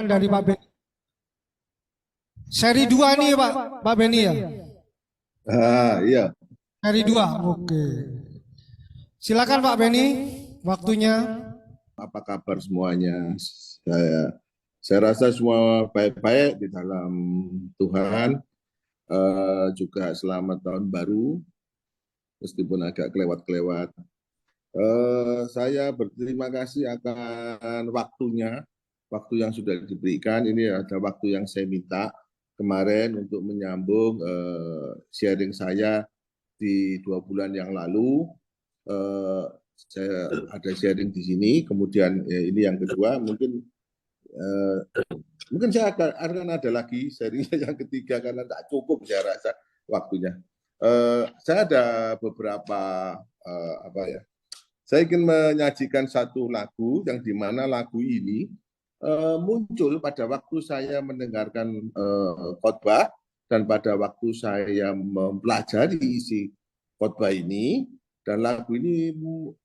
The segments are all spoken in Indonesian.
dari Pak Beni. Seri 2 nih Pak Beni ya? Iya. Seri 2, oke. Silakan Pak Beni, waktunya. Apa kabar semuanya? Saya rasa semua baik-baik di dalam Tuhan. Juga selamat tahun baru, meskipun agak kelewat-kelewat. Saya berterima kasih akan waktunya, waktu yang sudah diberikan. Ini ada waktu yang saya minta kemarin untuk menyambung sharing saya di 2 bulan yang lalu. Saya ada sharing di sini, kemudian ini yang kedua, mungkin saya akan ada lagi sharingnya yang ketiga karena tidak cukup saya rasa waktunya. Saya ada beberapa saya ingin menyajikan satu lagu yang dimana lagu ini muncul pada waktu saya mendengarkan khotbah dan pada waktu saya mempelajari isi khotbah ini. Dan lagu ini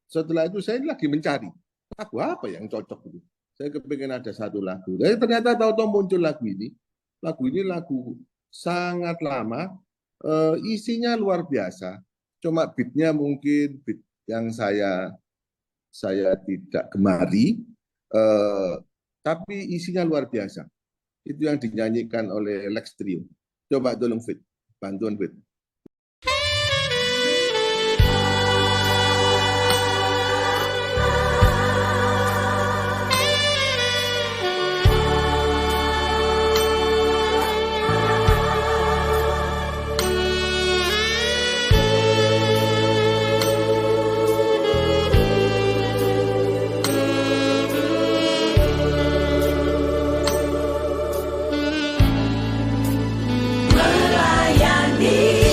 setelah itu saya lagi mencari lagu apa yang cocok itu. Saya kepingin ada satu lagu. Tapi ternyata tahu-tahu muncul lagu ini. Lagu ini lagu sangat lama, isinya luar biasa. Cuma beatnya mungkin beat yang saya tidak gemari, tapi isinya luar biasa. Itu yang dinyanyikan oleh Lex Trio. Coba tolong Fit, bantuan Fit. Melayani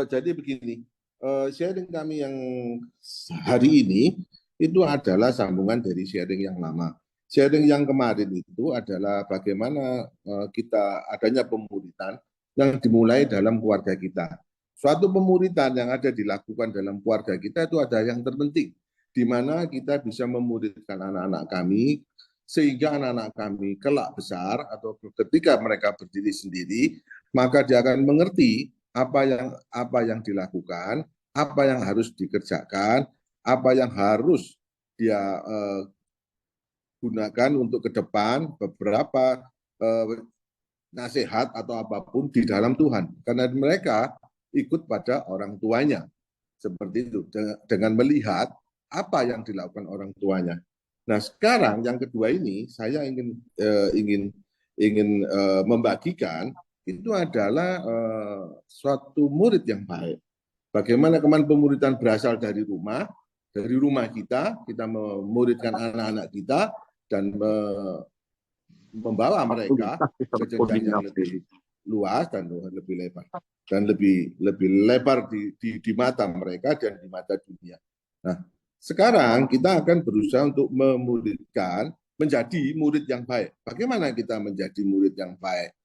jadi begini, sharing kami yang hari ini itu adalah sambungan dari sharing yang lama. Sharing yang kemarin itu adalah bagaimana kita adanya pemuritan yang dimulai dalam keluarga kita. Suatu pemuritan yang ada dilakukan dalam keluarga kita itu ada yang terpenting, di mana kita bisa memuridkan anak-anak kami, sehingga anak-anak kami kelak besar atau ketika mereka berdiri sendiri, maka dia akan mengerti apa yang dilakukan, apa yang harus dikerjakan, apa yang harus dia gunakan untuk ke depan, beberapa nasihat atau apapun di dalam Tuhan. Karena mereka ikut pada orang tuanya. Seperti itu, dengan melihat apa yang dilakukan orang tuanya. Nah, sekarang yang kedua ini saya ingin membagikan itu adalah suatu murid yang baik. Bagaimana kemarin pemuritan berasal dari rumah kita memuridkan anak-anak kita dan membawa mereka ke jenjang yang lebih luas dan lebih lebar dan lebih lebar di mata mereka dan di mata dunia. Nah, sekarang kita akan berusaha untuk memuridkan menjadi murid yang baik. Bagaimana kita menjadi murid yang baik?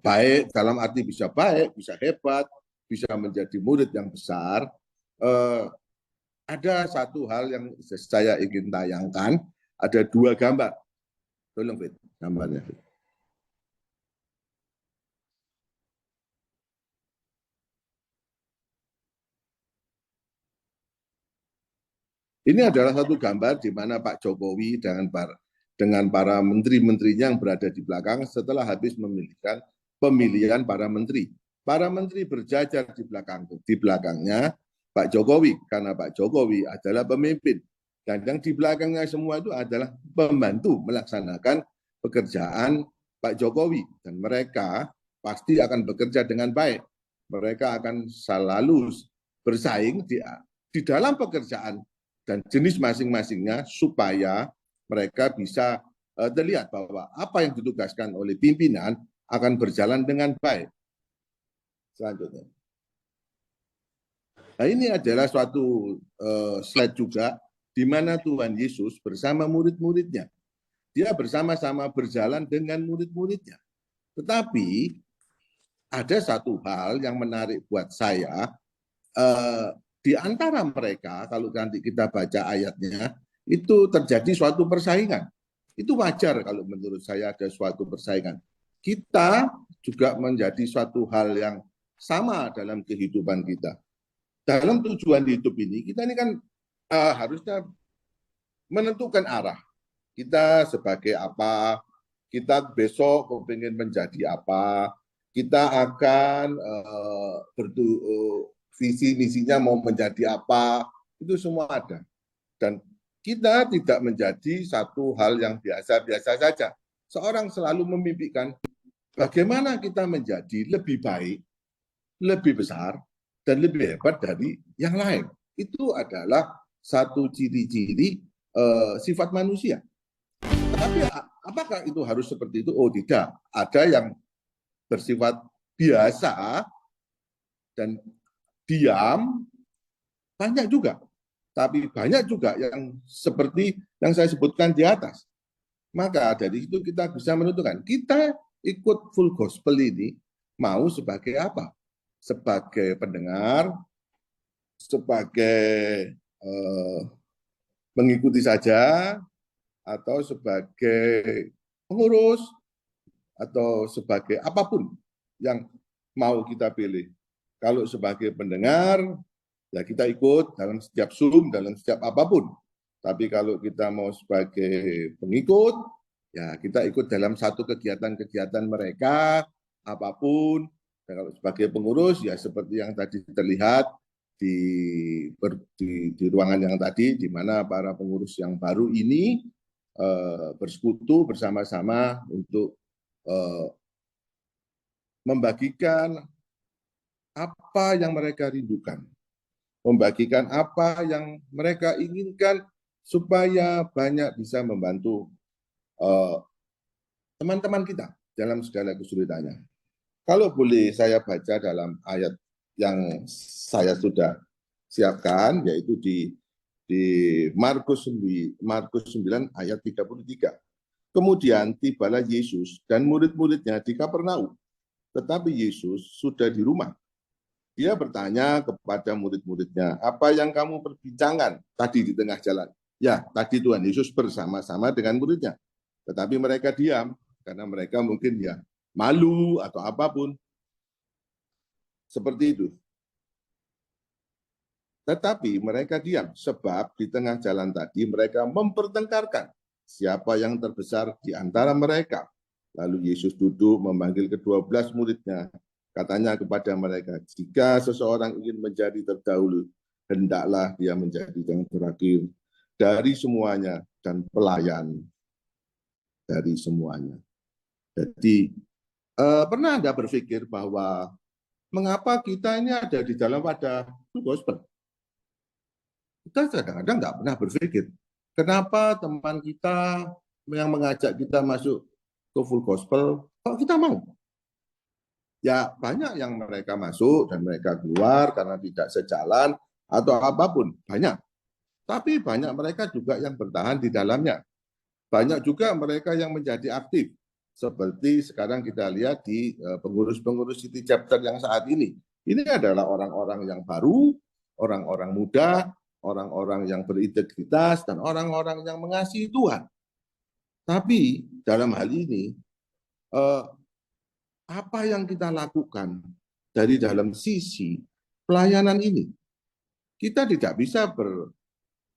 Baik dalam arti bisa baik, bisa hebat, bisa menjadi murid yang besar. Ada satu hal yang saya ingin tayangkan, ada 2 gambar. Tolong, Fit, gambarnya. Ini adalah satu gambar di mana Pak Jokowi dengan para menteri-menterinya yang berada di belakang setelah habis memilihkan pemilihan para menteri. Para menteri berjajar di belakangnya Pak Jokowi, karena Pak Jokowi adalah pemimpin. Dan yang di belakangnya semua itu adalah pembantu melaksanakan pekerjaan Pak Jokowi. Dan mereka pasti akan bekerja dengan baik. Mereka akan selalu bersaing di dalam pekerjaan dan jenis masing-masingnya supaya mereka bisa terlihat bahwa apa yang ditugaskan oleh pimpinan akan berjalan dengan baik. Selanjutnya. Nah, ini adalah suatu slide juga di mana Tuhan Yesus bersama murid-muridnya. Dia bersama-sama berjalan dengan murid-muridnya. Tetapi ada satu hal yang menarik buat saya, di antara mereka, kalau nanti kita baca ayatnya, itu terjadi suatu persaingan. Itu wajar kalau menurut saya ada suatu persaingan. Kita juga menjadi suatu hal yang sama dalam kehidupan kita. Dalam tujuan hidup ini, kita ini kan harusnya menentukan arah. Kita sebagai apa, kita besok ingin menjadi apa, kita akan visi misinya mau menjadi apa, itu semua ada. Dan kita tidak menjadi satu hal yang biasa-biasa saja. Seorang selalu memimpikan bagaimana kita menjadi lebih baik, lebih besar, dan lebih hebat dari yang lain. Itu adalah satu ciri-ciri sifat manusia. Tetapi apakah itu harus seperti itu? Oh tidak, ada yang bersifat biasa dan diam, banyak juga. Tapi banyak juga yang seperti yang saya sebutkan di atas. Maka dari itu kita bisa menentukan, kita ikut full gospel ini mau sebagai apa? Sebagai pendengar, sebagai mengikuti saja, atau sebagai pengurus, atau sebagai apapun yang mau kita pilih. Kalau sebagai pendengar, ya kita ikut dalam setiap Zoom, dalam setiap apapun. Tapi kalau kita mau sebagai pengikut, ya kita ikut dalam satu kegiatan-kegiatan mereka, apapun. Dan kalau sebagai pengurus, ya seperti yang tadi terlihat di ruangan yang tadi, di mana para pengurus yang baru ini bersekutu bersama-sama untuk membagikan apa yang mereka rindukan, membagikan apa yang mereka inginkan supaya banyak bisa membantu teman-teman kita dalam segala kesulitannya. Kalau boleh saya baca dalam ayat yang saya sudah siapkan, yaitu di Markus 9 ayat 33. Kemudian tibalah Yesus dan murid-muridnya di Kapernaum. Tetapi Yesus sudah di rumah. Dia bertanya kepada murid-muridnya, apa yang kamu perbincangkan tadi di tengah jalan? Ya, tadi Tuhan Yesus bersama-sama dengan muridnya. Tetapi mereka diam, karena mereka mungkin ya malu atau apapun. Seperti itu. Tetapi mereka diam, sebab di tengah jalan tadi mereka mempertengkarkan siapa yang terbesar di antara mereka. Lalu Yesus duduk memanggil ke-12 muridnya. Katanya kepada mereka, jika seseorang ingin menjadi terdahulu, hendaklah dia menjadi yang terakhir dari semuanya dan pelayan dari semuanya. Jadi, pernah Anda berpikir bahwa mengapa kita ini ada di dalam wadah gospel? Kita kadang-kadang nggak pernah berpikir, kenapa teman kita yang mengajak kita masuk ke full gospel, kok kita mau? Ya banyak yang mereka masuk dan mereka keluar karena tidak sejalan atau apapun, banyak. Tapi banyak mereka juga yang bertahan di dalamnya. Banyak juga mereka yang menjadi aktif. Seperti sekarang kita lihat di pengurus-pengurus City Chapter yang saat ini. Ini adalah orang-orang yang baru, orang-orang muda, orang-orang yang berintegritas, dan orang-orang yang mengasihi Tuhan. Tapi dalam hal ini, apa yang kita lakukan dari dalam sisi pelayanan ini? Kita tidak bisa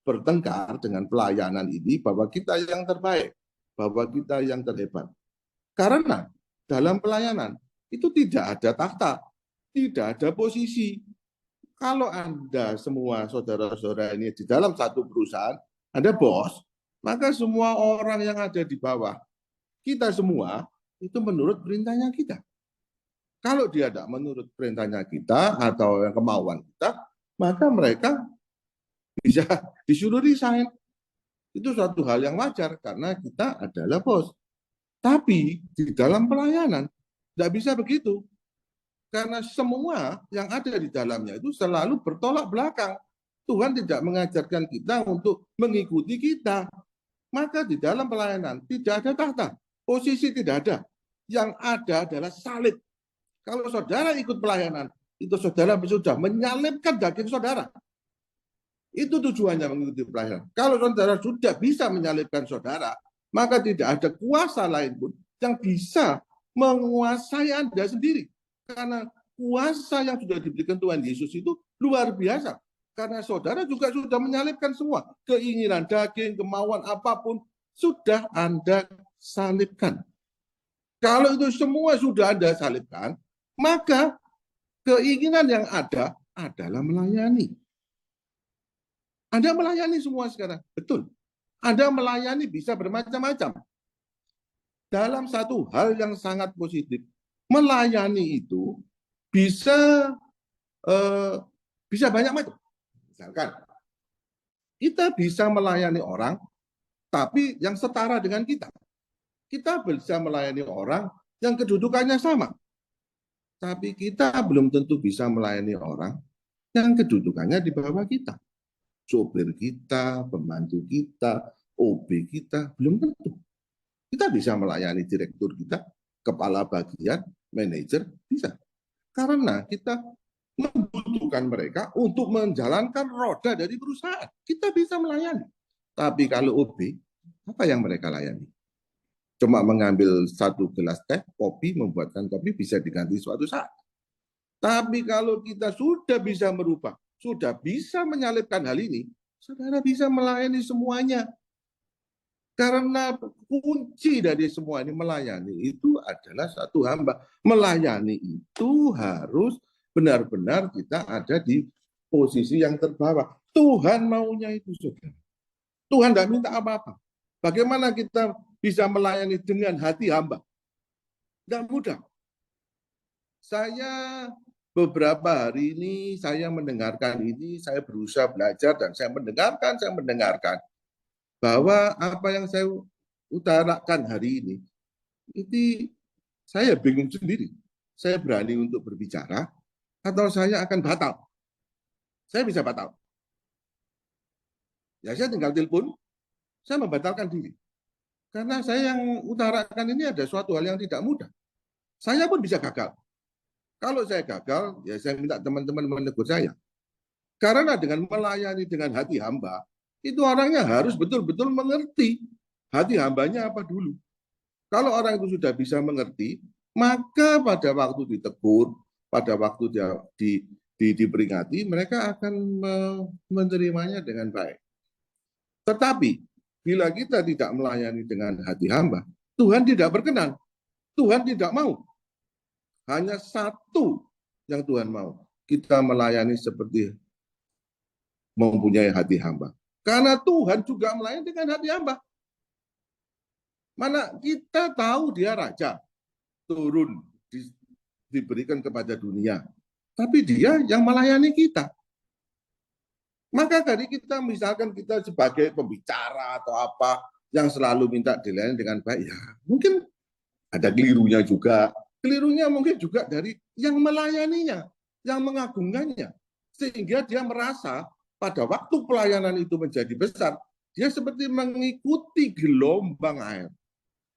bertengkar dengan pelayanan ini bahwa kita yang terbaik, bahwa kita yang terhebat. Karena dalam pelayanan itu tidak ada takhta, tidak ada posisi. Kalau Anda semua saudara-saudara ini di dalam satu perusahaan, Anda bos, maka semua orang yang ada di bawah kita semua itu menurut perintahnya kita. Kalau dia tidak menurut perintahnya kita atau yang kemauan kita, maka mereka bisa disuruh resign. Itu suatu hal yang wajar karena kita adalah bos. Tapi di dalam pelayanan tidak bisa begitu. Karena semua yang ada di dalamnya itu selalu bertolak belakang. Tuhan tidak mengajarkan kita untuk mengikuti kita. Maka di dalam pelayanan tidak ada tahta. Posisi tidak ada. Yang ada adalah salib. Kalau saudara ikut pelayanan, itu saudara sudah menyalibkan daging saudara. Itu tujuannya mengikuti pelayanan. Kalau saudara sudah bisa menyalibkan saudara, maka tidak ada kuasa lain pun yang bisa menguasai Anda sendiri. Karena kuasa yang sudah diberikan Tuhan Yesus itu luar biasa. Karena saudara juga sudah menyalibkan semua. Keinginan daging, kemauan apapun, sudah Anda salibkan. Kalau itu semua sudah Anda salibkan, maka keinginan yang ada adalah melayani. Anda melayani semua sekarang, betul. Anda melayani bisa bermacam-macam. Dalam satu hal yang sangat positif, melayani itu bisa bisa banyak macam. Misalkan kita bisa melayani orang, tapi yang setara dengan kita. Kita bisa melayani orang yang kedudukannya sama. Tapi kita belum tentu bisa melayani orang yang kedudukannya di bawah kita. Sopir kita, pembantu kita, OB kita, belum tentu. Kita bisa melayani direktur kita, kepala bagian, manajer, bisa. Karena kita membutuhkan mereka untuk menjalankan roda dari perusahaan. Kita bisa melayani. Tapi kalau OB, apa yang mereka layani? Cuma mengambil satu gelas teh, kopi, membuatkan kopi bisa diganti suatu saat. Tapi kalau kita sudah bisa merubah, sudah bisa menyalipkan hal ini, saudara bisa melayani semuanya. Karena kunci dari semua ini melayani itu adalah satu hamba. Melayani itu harus benar-benar kita ada di posisi yang terbawah. Tuhan maunya itu, saudara. Tuhan tidak minta apa-apa. Bagaimana kita bisa melayani dengan hati hamba? Tidak mudah. Saya beberapa hari ini saya mendengarkan ini, saya berusaha belajar dan saya mendengarkan bahwa apa yang saya utarakan hari ini, itu saya bingung sendiri. saya berani untuk berbicara, atau saya akan batal. Saya bisa batal. Ya saya tinggal telepon, saya membatalkan diri. Karena saya yang utarakan ini ada suatu hal yang tidak mudah. Saya pun bisa gagal. Kalau saya gagal, ya saya minta teman-teman menegur saya. Karena dengan melayani dengan hati hamba, itu orangnya harus betul-betul mengerti hati hambanya apa dulu. Kalau orang itu sudah bisa mengerti, maka pada waktu ditegur, pada waktu dia diperingati, mereka akan menerimanya dengan baik. Tetapi bila kita tidak melayani dengan hati hamba, Tuhan tidak berkenan. Tuhan tidak mau. Hanya satu yang Tuhan mau. Kita melayani seperti mempunyai hati hamba. Karena Tuhan juga melayani dengan hati hamba. Mana kita tahu dia raja, turun, diberikan kepada dunia. Tapi dia yang melayani kita. Maka dari kita, misalkan kita sebagai pembicara atau apa, yang selalu minta dilayani dengan baik, ya mungkin ada kelirunya juga. Kelirunya mungkin juga dari yang melayaninya, yang mengagungkannya. Sehingga dia merasa pada waktu pelayanan itu menjadi besar, dia seperti mengikuti gelombang air.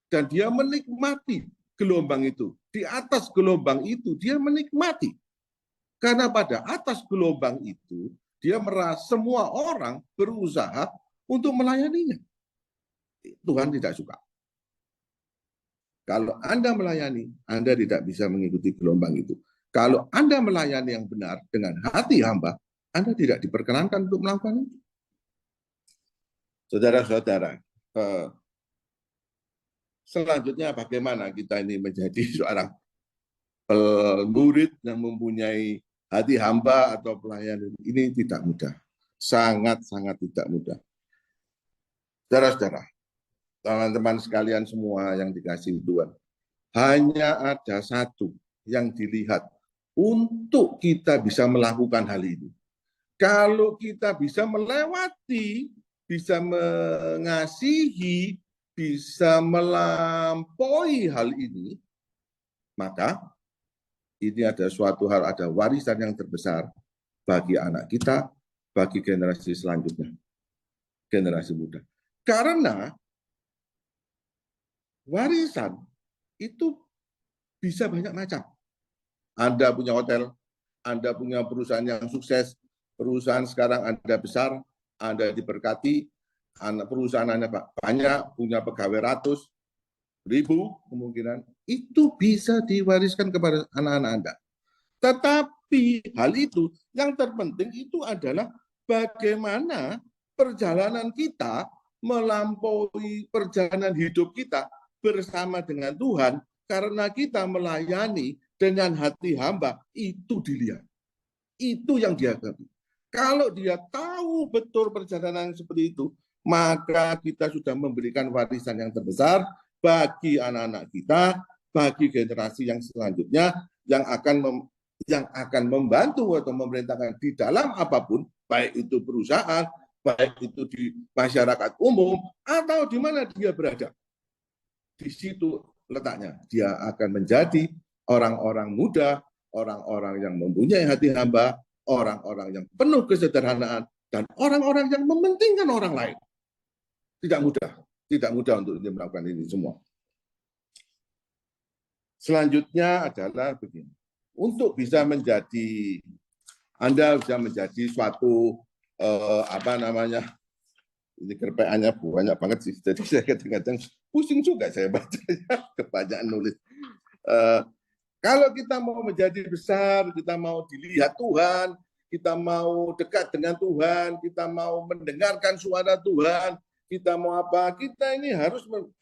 Dan dia menikmati gelombang itu. Di atas gelombang itu dia menikmati. Karena pada atas gelombang itu dia merasa semua orang berusaha untuk melayaninya. Tuhan tidak suka. Kalau Anda melayani, Anda tidak bisa mengikuti gelombang itu. Kalau Anda melayani yang benar dengan hati hamba, Anda tidak diperkenankan untuk melakukan itu. Saudara-saudara, selanjutnya bagaimana kita ini menjadi seorang murid yang mempunyai hati hamba atau pelayan, ini tidak mudah. Sangat-sangat tidak mudah. Saudara-saudara, teman-teman sekalian semua yang dikasihi Tuhan, hanya ada satu yang dilihat untuk kita bisa melakukan hal ini. Kalau kita bisa melewati, bisa mengasihi, bisa melampaui hal ini, maka ini ada suatu hal, ada warisan yang terbesar bagi anak kita, bagi generasi selanjutnya, generasi muda. Karena warisan itu bisa banyak macam. Anda punya hotel, Anda punya perusahaan yang sukses, perusahaan sekarang Anda besar, Anda diberkati, perusahaan Anda banyak, punya pegawai ratus, ribu kemungkinan, itu bisa diwariskan kepada anak-anak Anda. Tetapi hal itu, yang terpenting itu adalah bagaimana perjalanan kita melampaui perjalanan hidup kita bersama dengan Tuhan, karena kita melayani dengan hati hamba, itu dilihat. Itu yang dihadapi. Kalau dia tahu betul perjalanan seperti itu, maka kita sudah memberikan warisan yang terbesar bagi anak-anak kita, bagi generasi yang selanjutnya yang akan membantu atau memerintahkan di dalam apapun, baik itu perusahaan, baik itu di masyarakat umum, atau di mana dia berada. Di situ letaknya. Dia akan menjadi orang-orang muda, orang-orang yang mempunyai hati hamba, orang-orang yang penuh kesederhanaan, dan orang-orang yang mementingkan orang lain. Tidak mudah untuk melakukan ini semua. Selanjutnya adalah begini. Untuk bisa menjadi, Anda bisa menjadi suatu ini kerpeannya banyak banget sih. Jadi saya kadang-kadang pusing juga saya bacanya, kebanyakan nulis. Kalau kita mau menjadi besar, kita mau dilihat Tuhan, kita mau dekat dengan Tuhan, kita mau mendengarkan suara Tuhan, kita mau apa? Kita ini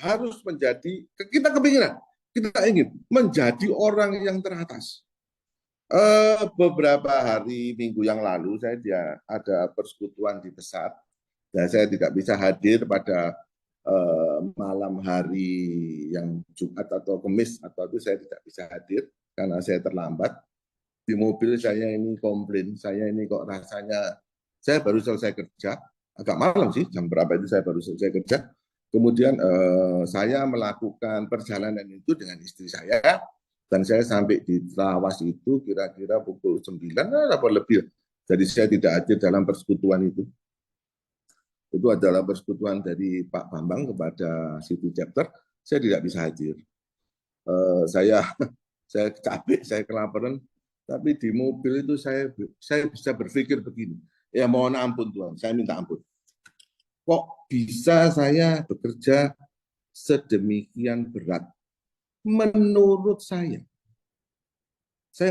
harus menjadi, kita kepinginan, kita ingin menjadi orang yang teratas. Beberapa hari minggu yang lalu saya ada persekutuan di Besar, dan saya tidak bisa hadir pada malam hari yang Jumat atau Kamis, atau itu saya tidak bisa hadir karena saya terlambat. Di mobil saya ini komplain, saya ini kok rasanya, saya baru selesai kerja, agak malam sih, jam berapa itu saya baru selesai kerja. Kemudian saya melakukan perjalanan itu dengan istri saya, Dan saya sampai di Trawas itu kira-kira pukul 9 atau lebih. Jadi saya tidak hadir dalam persekutuan itu. Itu adalah persekutuan dari Pak Bambang kepada City Chapter. Saya tidak bisa hadir. Saya capek, saya kelaparan. Tapi di mobil itu saya bisa berpikir begini. Ya mohon ampun Tuhan, saya minta ampun. Kok bisa saya bekerja sedemikian berat? Menurut saya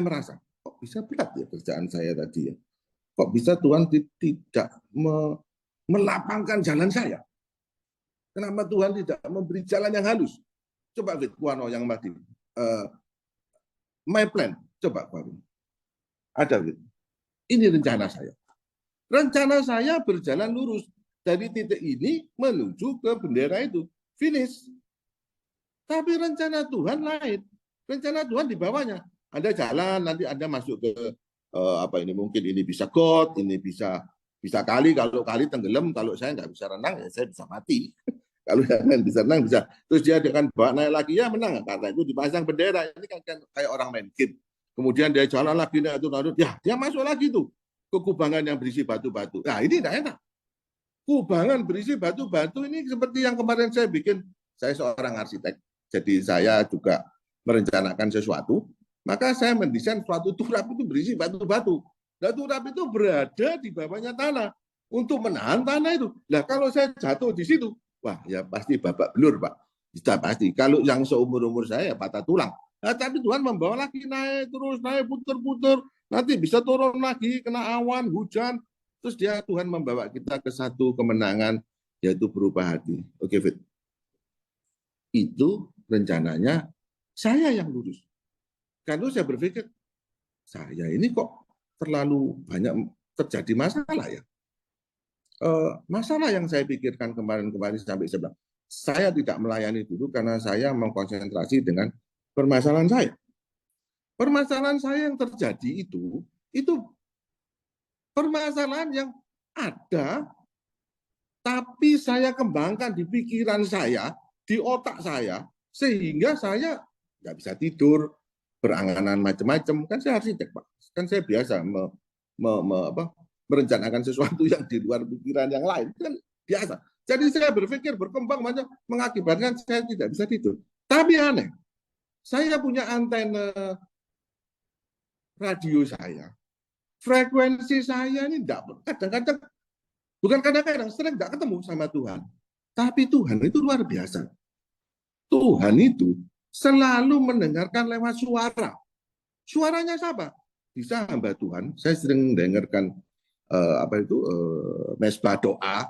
merasa, kok bisa berat ya kerjaan saya tadi ya? Kok bisa Tuhan tidak melapangkan jalan saya? Kenapa Tuhan tidak memberi jalan yang halus? Coba Fit, Kuano yang mati. My plan, coba Kuano. Ada Fit. Ini rencana saya. Rencana saya berjalan lurus dari titik ini menuju ke bendera itu. Finish. Tapi rencana Tuhan lain. Rencana Tuhan di bawahnya. Anda jalan, nanti Anda masuk ke mungkin ini bisa got, ini bisa kali, kalau kali tenggelam, kalau saya nggak bisa renang ya saya bisa mati. Kalau yang bisa renang bisa. Terus dia dengan bawa naik lagi ya menang, karena itu dipasang bendera. Ini kan kayak orang main game. Kemudian dia jalan lagi naik itu, ya dia masuk lagi tuh ke kubangan yang berisi batu-batu. Nah ini tidak enak. Kubangan berisi batu-batu ini seperti yang kemarin saya bikin. Saya seorang arsitek. Jadi saya juga merencanakan sesuatu, maka saya mendesain suatu turap itu berisi batu-batu. Nah, turap itu berada di bawahnya tanah untuk menahan tanah itu. Nah, kalau saya jatuh di situ, wah ya pasti babak belur, Pak. Bisa pasti. Kalau yang seumur-umur saya patah tulang. Nah, tapi Tuhan membawa lagi naik terus, naik puter-puter. Nanti bisa turun lagi, kena awan, hujan. Terus Tuhan membawa kita ke satu kemenangan, yaitu berubah hati. Oke, Fit. Itu rencananya saya yang lurus. Karena saya berpikir, saya ini kok terlalu banyak terjadi masalah ya. Masalah yang saya pikirkan kemarin sampai sebelah, saya tidak melayani dulu karena saya mengkonsentrasi dengan permasalahan saya. Permasalahan saya yang terjadi itu permasalahan yang ada, tapi saya kembangkan di pikiran saya, di otak saya, sehingga saya nggak bisa tidur, berangan-angan macam-macam. Kan saya arsitek, Pak. Kan saya biasa merencanakan sesuatu yang di luar pikiran yang lain. Kan biasa. Jadi saya berpikir berkembang banyak, mengakibatkan saya tidak bisa tidur. Tapi aneh, saya punya antena radio saya. Frekuensi saya ini kadang-kadang, bukan kadang-kadang, sering tidak ketemu sama Tuhan. Tapi Tuhan itu luar biasa. Tuhan itu selalu mendengarkan lewat suara. Suaranya siapa? Bisa hamba Tuhan. Saya sering mendengarkan mesbah doa.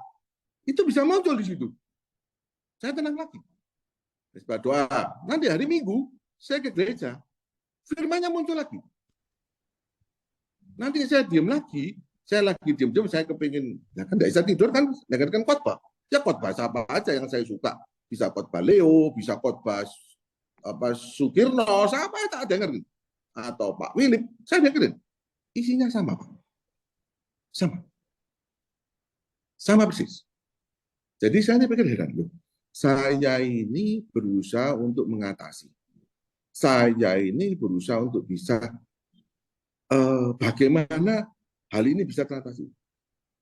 Itu bisa muncul di situ. Saya tenang lagi. Mesbah doa. Nanti hari Minggu saya ke gereja. Firmannya muncul lagi. Nanti saya diam lagi. Saya lagi diam-diam. Saya kepingin. Ya kan tidak bisa tidur kan. Dengarkan khotbah. Ya khotbah apa aja yang saya suka. Bisa khotbah Leo, bisa khotbah Sukirno, siapa tak dengerin. Atau Pak Wilip, saya dengerin. Isinya sama, Pak. Sama persis. Jadi saya pikir heran, loh. Saya ini berusaha untuk mengatasi. Saya ini berusaha untuk bisa bagaimana hal ini bisa teratasi.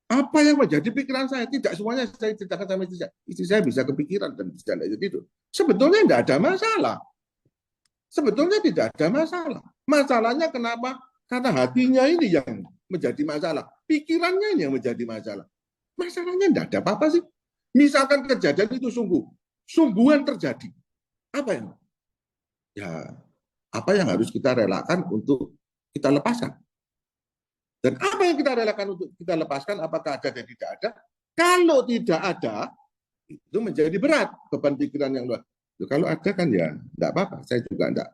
Apa yang menjadi pikiran saya? Tidak semuanya saya ceritakan sama istri saya. Istri saya bisa kepikiran dan bisa tidak itu. Sebetulnya tidak ada masalah. Sebetulnya tidak ada masalah. Masalahnya kenapa? Karena hatinya ini yang menjadi masalah. Pikirannya ini yang menjadi masalah. Masalahnya tidak ada apa-apa sih. Misalkan kejadian itu sungguhan terjadi. Apa yang? Ya, apa yang harus kita relakan untuk kita lepaskan? Dan apa yang kita relakan untuk kita lepaskan, apakah ada dan tidak ada? Kalau tidak ada, itu menjadi berat beban pikiran yang luar. Kalau ada kan ya tidak apa-apa, saya juga tidak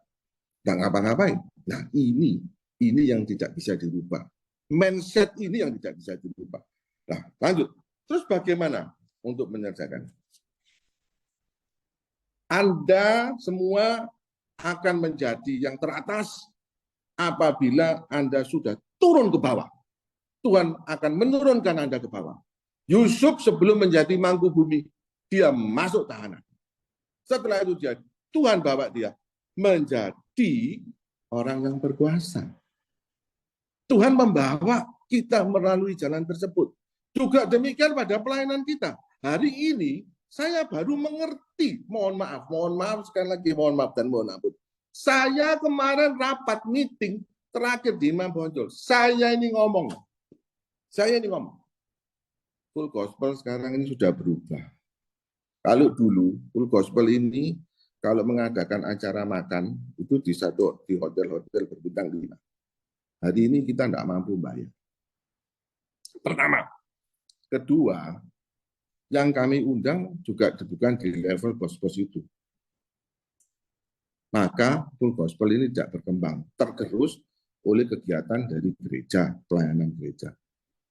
ngapa-ngapain. Nah ini yang tidak bisa dirubah. Mindset ini yang tidak bisa dirubah. Nah lanjut, terus bagaimana untuk menyelesaikan? Anda semua akan menjadi yang teratas apabila Anda sudah turun ke bawah. Tuhan akan menurunkan Anda ke bawah. Yusuf sebelum menjadi mangku bumi, dia masuk tahanan. Setelah itu Tuhan bawa dia menjadi menjadi orang yang berkuasa. Tuhan membawa kita melalui jalan tersebut. Juga demikian pada pelayanan kita. Hari ini saya baru mengerti, mohon maaf sekali lagi, mohon maaf dan mohon ampun. Saya kemarin rapat meeting terakhir di Imam Bonjol. Saya ini ngomong. Full gospel sekarang ini sudah berubah. Kalau dulu full gospel ini kalau mengadakan acara makan itu di hotel-hotel berbintang 5. Hari ini kita tidak mampu bayar. Pertama. Kedua, yang kami undang juga bukan di level bos-bos itu. Maka full gospel ini tidak berkembang, tergerus oleh kegiatan dari gereja, pelayanan gereja.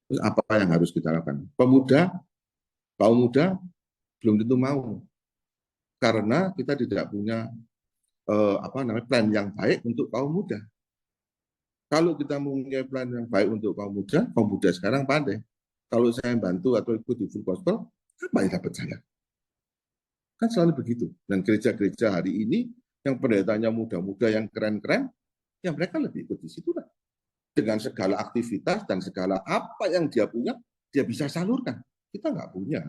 Terus apa yang harus kita lakukan? Kaum muda belum tentu mau, karena kita tidak punya plan yang baik untuk kaum muda. Kalau kita mempunyai plan yang baik untuk kaum muda sekarang pandai. Kalau saya bantu atau ikut di full gospel, apa yang dapat saya? Kan selalu begitu. Dan gereja-gereja hari ini yang pendetanya muda-muda yang keren-keren, ya mereka lebih ikut di situ lah. Dengan segala aktivitas dan segala apa yang dia punya, dia bisa salurkan. Kita nggak punya.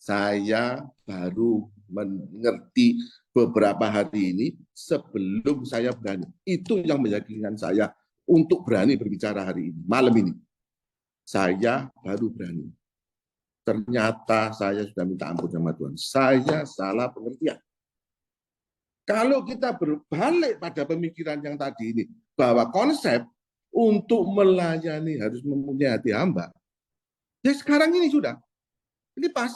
Saya baru mengerti beberapa hari ini sebelum saya berani. Itu yang meyakinkan saya untuk berani berbicara hari ini, malam ini. Saya baru berani. Ternyata saya sudah minta ampun sama Tuhan. Saya salah pengertian. Kalau kita berbalik pada pemikiran yang tadi ini, bahwa konsep untuk melayani harus mempunyai hati hamba, ya sekarang ini sudah. Ini pas.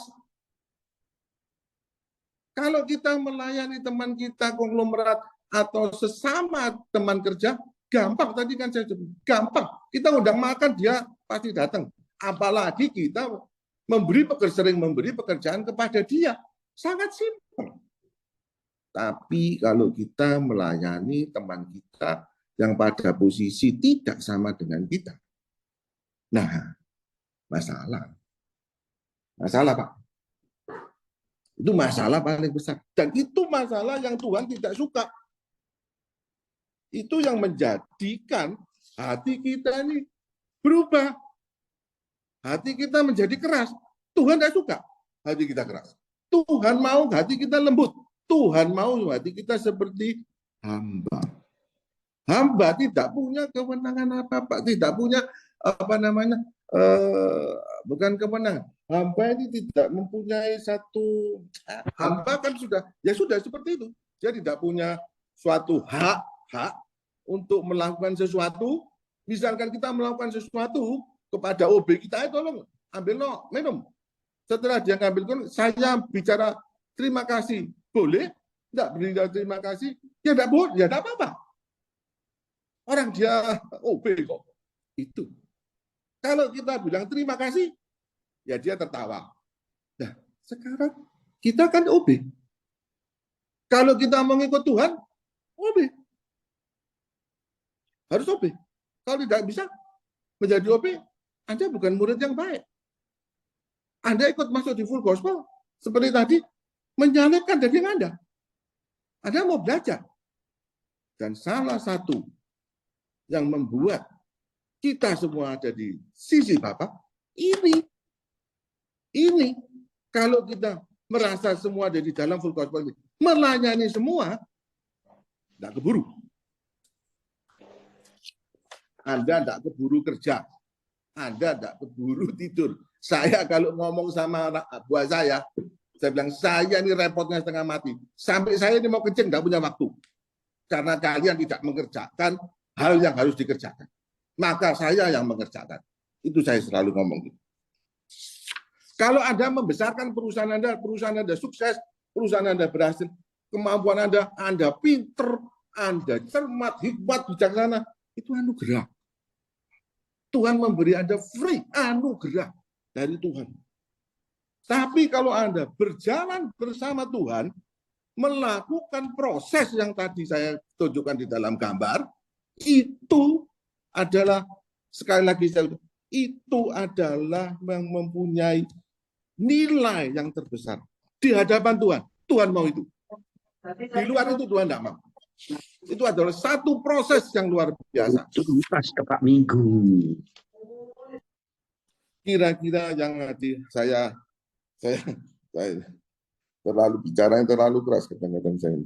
Kalau kita melayani teman kita, konglomerat, atau sesama teman kerja, gampang. Tadi kan saya sebut, gampang. Kita undang makan, dia pasti datang. Apalagi kita sering memberi pekerjaan kepada dia. Sangat simpel. Tapi kalau kita melayani teman kita yang pada posisi tidak sama dengan kita, nah, masalah Pak. Itu masalah paling besar. Dan itu masalah yang Tuhan tidak suka. Itu yang menjadikan hati kita ini berubah. Hati kita menjadi keras. Tuhan tidak suka hati kita keras. Tuhan mau hati kita lembut. Tuhan mau hati kita seperti hamba. Hamba tidak punya kewenangan apa-apa. Tidak punya bukan kewenangan. Hamba ini tidak mempunyai satu, hamba kan sudah seperti itu. Dia tidak punya suatu hak untuk melakukan sesuatu. Misalkan kita melakukan sesuatu kepada OB kita, tolong ambil minum. Setelah dia ngambil, saya bicara terima kasih, boleh? Tidak beri terima kasih, ya tidak boleh, ya tidak apa-apa. Orang dia OB kok. Itu. Kalau kita bilang terima kasih, ya dia tertawa. Nah, sekarang kita kan OB. Kalau kita mengikut Tuhan, OB. Harus OB. Kalau tidak bisa menjadi OB, Anda bukan murid yang baik. Anda ikut masuk di full gospel, seperti tadi, menyalahkan daging Anda. Anda mau belajar. Dan salah satu yang membuat kita semua ada di sisi Bapa, ini kalau kita merasa semua ada di dalam full gospel ini, melayani semua, tidak keburu. Anda tidak keburu kerja, Anda tidak keburu tidur. Saya kalau ngomong sama buah saya bilang, saya ini repotnya setengah mati. Sampai saya ini mau kencing, tidak punya waktu. Karena kalian tidak mengerjakan hal yang harus dikerjakan. Maka saya yang mengerjakan. Itu saya selalu ngomong. Kalau Anda membesarkan perusahaan Anda sukses, perusahaan Anda berhasil, kemampuan Anda pinter, Anda cermat, hikmat, bijaksana, itu anugerah. Tuhan memberi Anda free, anugerah dari Tuhan. Tapi kalau Anda berjalan bersama Tuhan, melakukan proses yang tadi saya tunjukkan di dalam gambar, itu adalah, sekali lagi itu adalah yang mempunyai nilai yang terbesar di hadapan Tuhan. Tuhan mau itu. Di luar itu Tuhan tidak mampu. Itu adalah satu proses yang luar biasa. Tuntas ke Pak Minggu. Kira-kira yang nanti saya terlalu bicara yang terlalu keras kadang-kadang saya.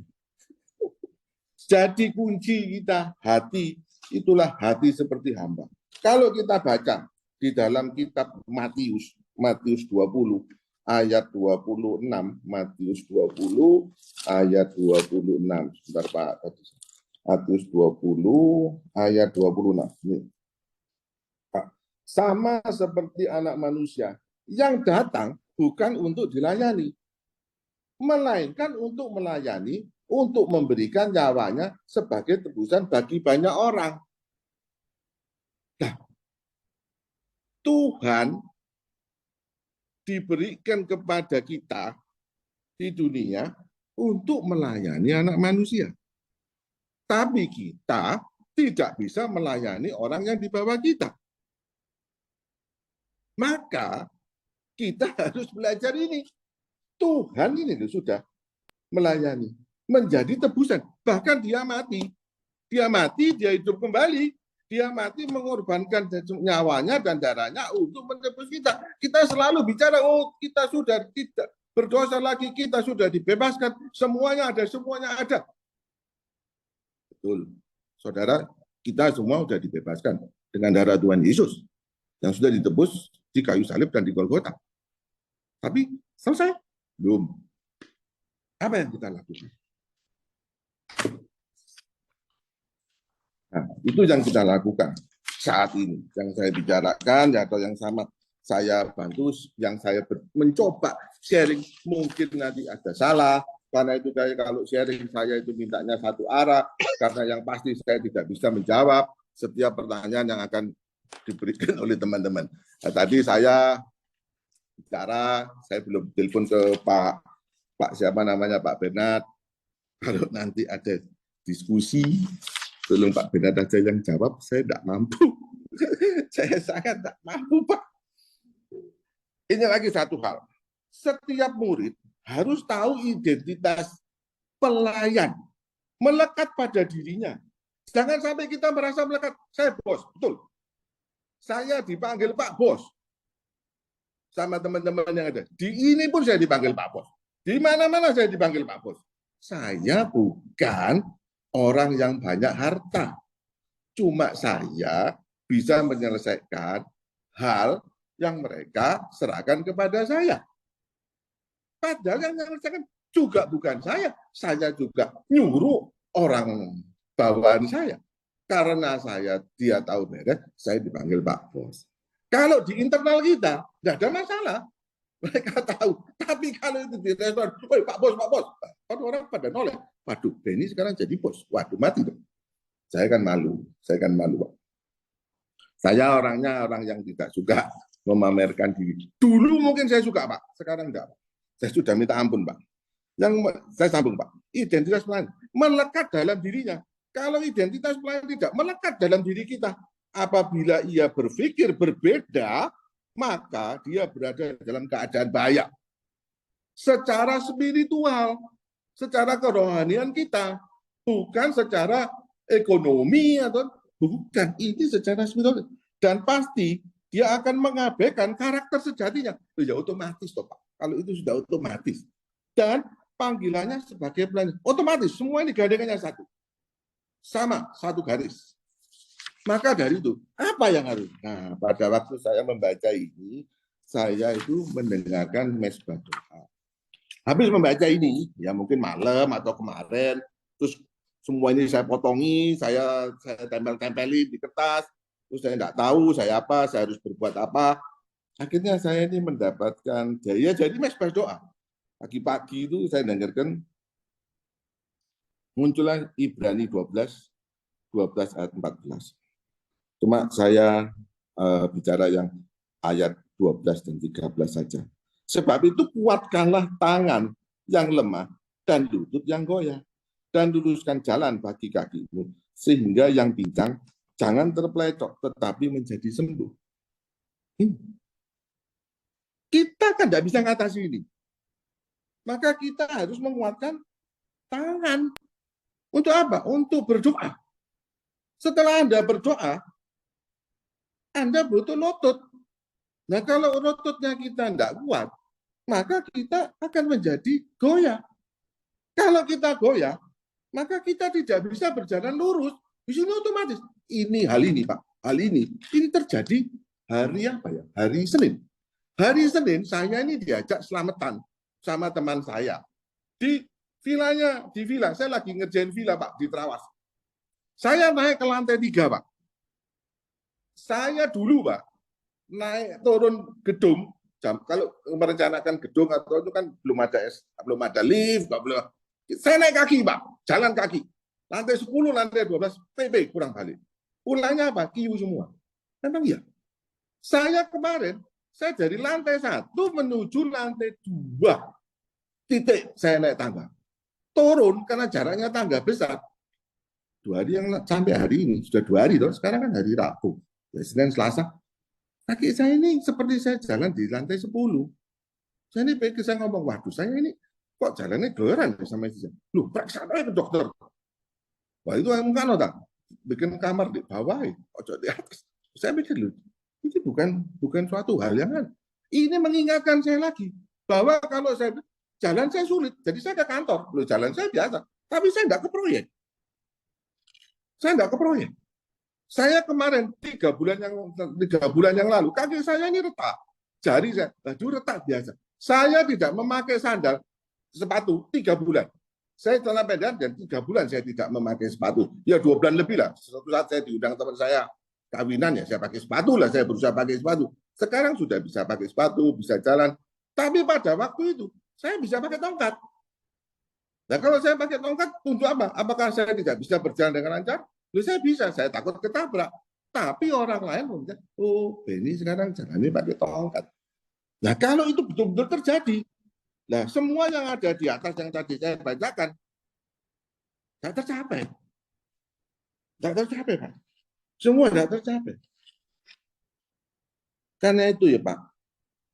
Jadi kunci kita hati, itulah hati seperti hamba. Kalau kita baca di dalam kitab Matius 20 ayat 26, Matius 20 ayat 26. Sebentar Pak, Matius 20 ayat 26. Ini. Sama seperti anak manusia yang datang bukan untuk dilayani, melainkan untuk melayani, untuk memberikan nyawanya sebagai tebusan bagi banyak orang. Nah, Tuhan diberikan kepada kita di dunia untuk melayani anak manusia. Tapi kita tidak bisa melayani orang yang di bawah kita. Maka kita harus belajar ini. Tuhan ini sudah melayani, menjadi tebusan. Bahkan dia mati. Dia mati, dia hidup kembali. Dia mati mengorbankan nyawanya dan darahnya untuk menebus kita. Kita selalu bicara, oh kita sudah tidak berdosa lagi, kita sudah dibebaskan, semuanya ada, semuanya ada. Betul. Saudara, kita semua sudah dibebaskan dengan darah Tuhan Yesus yang sudah ditebus di kayu salib dan di Golgota. Tapi selesai? Belum. Apa yang kita lakukan? Nah, itu yang kita lakukan saat ini, yang saya bicarakan atau yang sama saya bantu, yang saya mencoba sharing, mungkin nanti ada salah, karena itu saya kalau sharing saya itu mintanya satu arah, karena yang pasti saya tidak bisa menjawab setiap pertanyaan yang akan diberikan oleh teman-teman. Nah, tadi saya bicara, saya belum telepon ke Pak siapa namanya, Pak Bernard, kalau nanti ada diskusi, tolong Pak Bernard aja yang jawab, saya tidak mampu. Saya sangat tidak mampu, Pak. Ini lagi satu hal. Setiap murid harus tahu identitas pelayan. Melekat pada dirinya. Jangan sampai kita merasa melekat. Saya bos, betul. Saya dipanggil Pak Bos. Sama teman-teman yang ada. Di ini pun saya dipanggil Pak Bos. Di mana-mana saya dipanggil Pak Bos. Saya bukan orang yang banyak harta. Cuma saya bisa menyelesaikan hal yang mereka serahkan kepada saya. Padahal yang menyelesaikan juga bukan saya. Saya juga nyuruh orang bawahan saya. Karena dia tahu beres, saya dipanggil Pak Bos. Kalau di internal kita, tidak ada masalah. Mereka tahu. Tapi kalau itu di restoran, woi Pak Bos, kan orang pada noleh. Waduh, Benny sekarang jadi bos. Waduh, mati dong. Saya kan malu, Pak. Saya orangnya orang yang tidak suka memamerkan diri. Dulu mungkin saya suka, Pak. Sekarang enggak. Saya sudah minta ampun, Pak. Yang saya sambung, Pak. Identitas pelayan melekat dalam dirinya. Kalau identitas pelayan tidak melekat dalam diri kita, apabila ia berpikir berbeda, maka dia berada dalam keadaan bahaya. Secara spiritual, secara kerohanian kita, bukan secara ekonomi atau bukan, ini secara spiritual. Dan pasti dia akan mengabaikan karakter sejatinya. Ya otomatis toh, Pak. Kalau itu sudah otomatis. Dan panggilannya sebagai pelayan otomatis, semua ini gandengannya satu. Sama, satu garis. Maka dari itu, apa yang harus? Nah, pada waktu saya membaca ini, saya itu mendengarkan mesbah doa. Habis membaca ini, ya mungkin malam atau kemarin, terus semua ini saya potongi, saya tempel-tempelin di kertas, terus saya tidak tahu saya apa, saya harus berbuat apa. Akhirnya saya ini mendapatkan jadi mesbah doa. Pagi-pagi itu saya dengarkan muncullah Ibrani 12 ayat 14. Cuma saya bicara yang ayat 12 dan 13 saja. Sebab itu kuatkanlah tangan yang lemah dan lutut yang goyah. Dan luruskan jalan bagi kakimu. Sehingga yang pincang jangan terpelecok tetapi menjadi sembuh. Ini. Kita kan tidak bisa mengatasi ini. Maka kita harus menguatkan tangan. Untuk apa? Untuk berdoa. Setelah Anda berdoa, Anda butuh lutut. Nah, kalau lututnya kita tidak kuat, maka kita akan menjadi goyah. Kalau kita goyah, maka kita tidak bisa berjalan lurus. Di sini otomatis. Hal ini, Pak. Hal ini terjadi hari apa ya? Hari Senin. Hari Senin saya ini diajak selamatan sama teman saya di villa. Saya lagi ngerjain villa, Pak, di Trawas. Saya naik ke lantai 3, Pak. Saya dulu, Pak, naik turun gedung. Kalau merencanakan gedung atau itu kan belum ada lift, belum. Saya naik kaki, Pak, jalan kaki. Lantai 10, lantai 12, PP kurang balik. Pulangnya apa? Kiu semua. Memang iya. Saya kemarin, saya dari lantai 1 menuju lantai 2. Titik saya naik tangga. Turun karena jaraknya tangga besar. 2 hari yang sampai hari ini, sudah 2 hari, toh. Sekarang kan hari Rabu. Ya, Senin, Selasa. Kaki saya ini seperti saya jalan di lantai 10. Saya ini pikir, saya ngomong, waduh, saya ini kok jalannya geran sama istri saya. Loh, periksa aja ke dokter. Wah, itu emang kan otak. Bikin kamar di bawah, ojo di atas. Saya pikir, loh, ini bukan suatu hal yang kan. Ini mengingatkan saya lagi bahwa kalau saya jalan saya sulit, jadi saya ke kantor. Loh, jalan saya biasa, tapi saya enggak ke proyek. Saya kemarin 3 bulan yang lalu kaki saya ini retak, jari saya retak biasa. Saya tidak memakai sandal, sepatu 3 bulan. Saya celana pendek dan 3 bulan saya tidak memakai sepatu. Ya 2 bulan lebih lah. Suatu saat saya diundang teman saya kawinan, ya saya pakai sepatu lah. Saya berusaha pakai sepatu. Sekarang sudah bisa pakai sepatu, bisa jalan. Tapi pada waktu itu saya bisa pakai tongkat. Nah, kalau saya pakai tongkat untuk apa? Apakah saya tidak bisa berjalan dengan lancar? Loh, saya bisa, saya takut ketabrak. Tapi orang lain mungkin, oh, Benny sekarang jalannya pakai tongkat. Nah, kalau itu betul-betul terjadi, nah semua yang ada di atas yang tadi saya bacakan, tidak tercapai. Tidak tercapai, Pak. Semua tidak tercapai. Karena itu ya, Pak,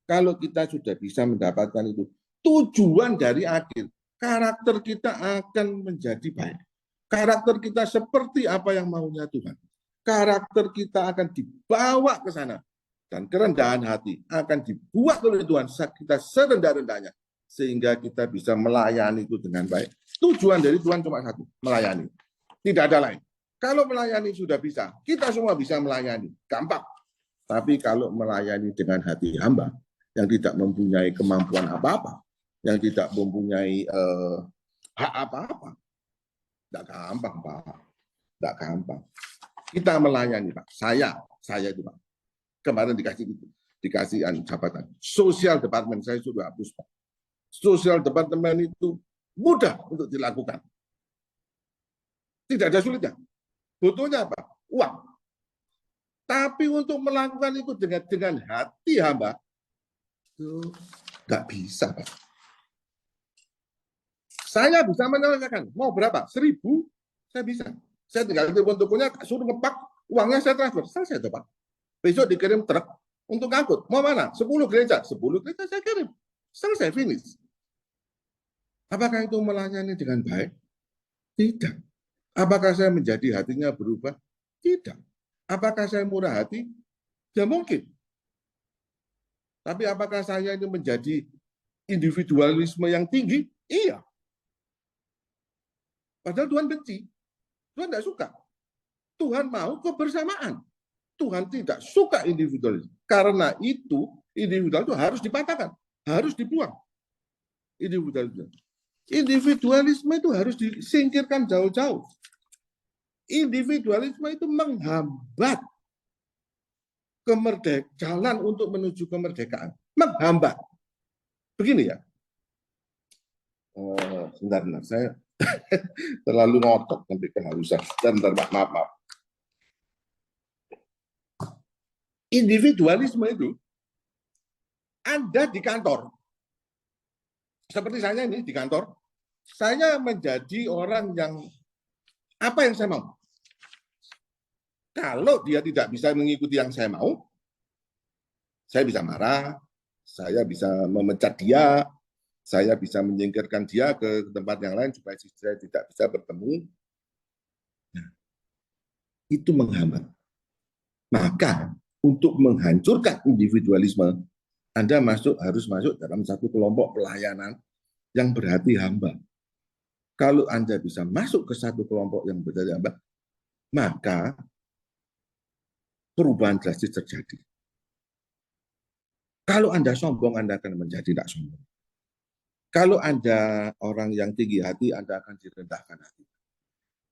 kalau kita sudah bisa mendapatkan itu, tujuan dari akhir, karakter kita akan menjadi baik. Karakter kita seperti apa yang maunya Tuhan. Karakter kita akan dibawa ke sana. Dan kerendahan hati akan dibuat oleh Tuhan kita serendah-rendahnya. Sehingga kita bisa melayani itu dengan baik. Tujuan dari Tuhan cuma satu, melayani. Tidak ada lain. Kalau melayani sudah bisa, kita semua bisa melayani. Gampang. Tapi kalau melayani dengan hati hamba, yang tidak mempunyai kemampuan apa-apa, yang tidak mempunyai hak apa-apa, tidak gampang, Pak. Tidak gampang. Kita melayani, Pak. Saya itu, Pak. Kemarin dikasih jabatan. Sosial departemen saya sudah hapus, Pak. Sosial departemen itu mudah untuk dilakukan. Tidak ada sulitnya. Butuhnya apa? Uang. Tapi untuk melakukan itu dengan hati hamba, itu nggak bisa, Pak. Saya bisa menyelesaikan. Mau berapa? 1.000, saya bisa. Saya tinggal telepon tokonya, suruh ngepak, uangnya saya transfer. Selesai itu, Pak. Besok dikirim truk untuk ngangkut. Mau mana? 10 gereja. 10 gereja saya kirim. Selesai, finish. Apakah itu melayani dengan baik? Tidak. Apakah saya menjadi hatinya berubah? Tidak. Apakah saya murah hati? Ya mungkin. Tapi apakah saya ini menjadi individualisme yang tinggi? Iya. Padahal Tuhan benci. Tuhan tidak suka. Tuhan mau kebersamaan. Tuhan tidak suka individualisme. Karena itu, individual itu harus dipatahkan. Harus dibuang. Individualisme itu harus disingkirkan jauh-jauh. Individualisme itu menghambat jalan untuk menuju kemerdekaan. Menghambat. Begini ya. Sebentar, saya terlalu ngotot sampai kehausan. Bentar, maaf. Individualisme itu Anda di kantor. Seperti saya ini di kantor, saya menjadi orang yang apa yang saya mau. Kalau dia tidak bisa mengikuti yang saya mau, saya bisa marah, saya bisa memecat dia, saya bisa menyingkirkan dia ke tempat yang lain supaya saya tidak bisa bertemu. Nah, itu menghambat. Maka untuk menghancurkan individualisme, Anda harus masuk dalam satu kelompok pelayanan yang berhati hamba. Kalau Anda bisa masuk ke satu kelompok yang berhati hamba, maka perubahan drastis terjadi. Kalau Anda sombong, Anda akan menjadi tidak sombong. Kalau Anda orang yang tinggi hati, Anda akan direndahkan hati.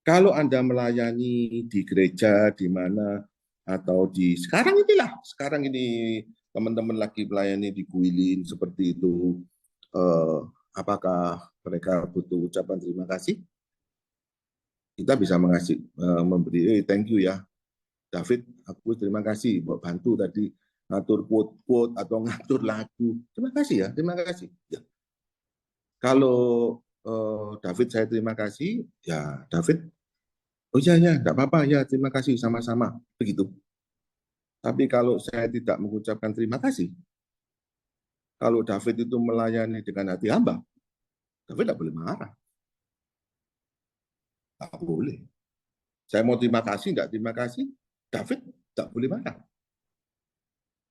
Kalau Anda melayani di gereja, di mana, atau sekarang ini teman-teman lagi melayani di Guilin seperti itu, apakah mereka butuh ucapan terima kasih? Kita bisa memberi thank you ya, David, aku terima kasih buat bantu tadi ngatur quote atau ngatur lagu. Terima kasih ya, terima kasih. Ya. Kalau David saya terima kasih, ya David, oh iya ya, enggak apa-apa ya, terima kasih sama-sama, begitu. Tapi kalau saya tidak mengucapkan terima kasih, kalau David itu melayani dengan hati hamba, David tidak boleh marah. Tidak boleh. Saya mau terima kasih, enggak terima kasih, David tidak boleh marah.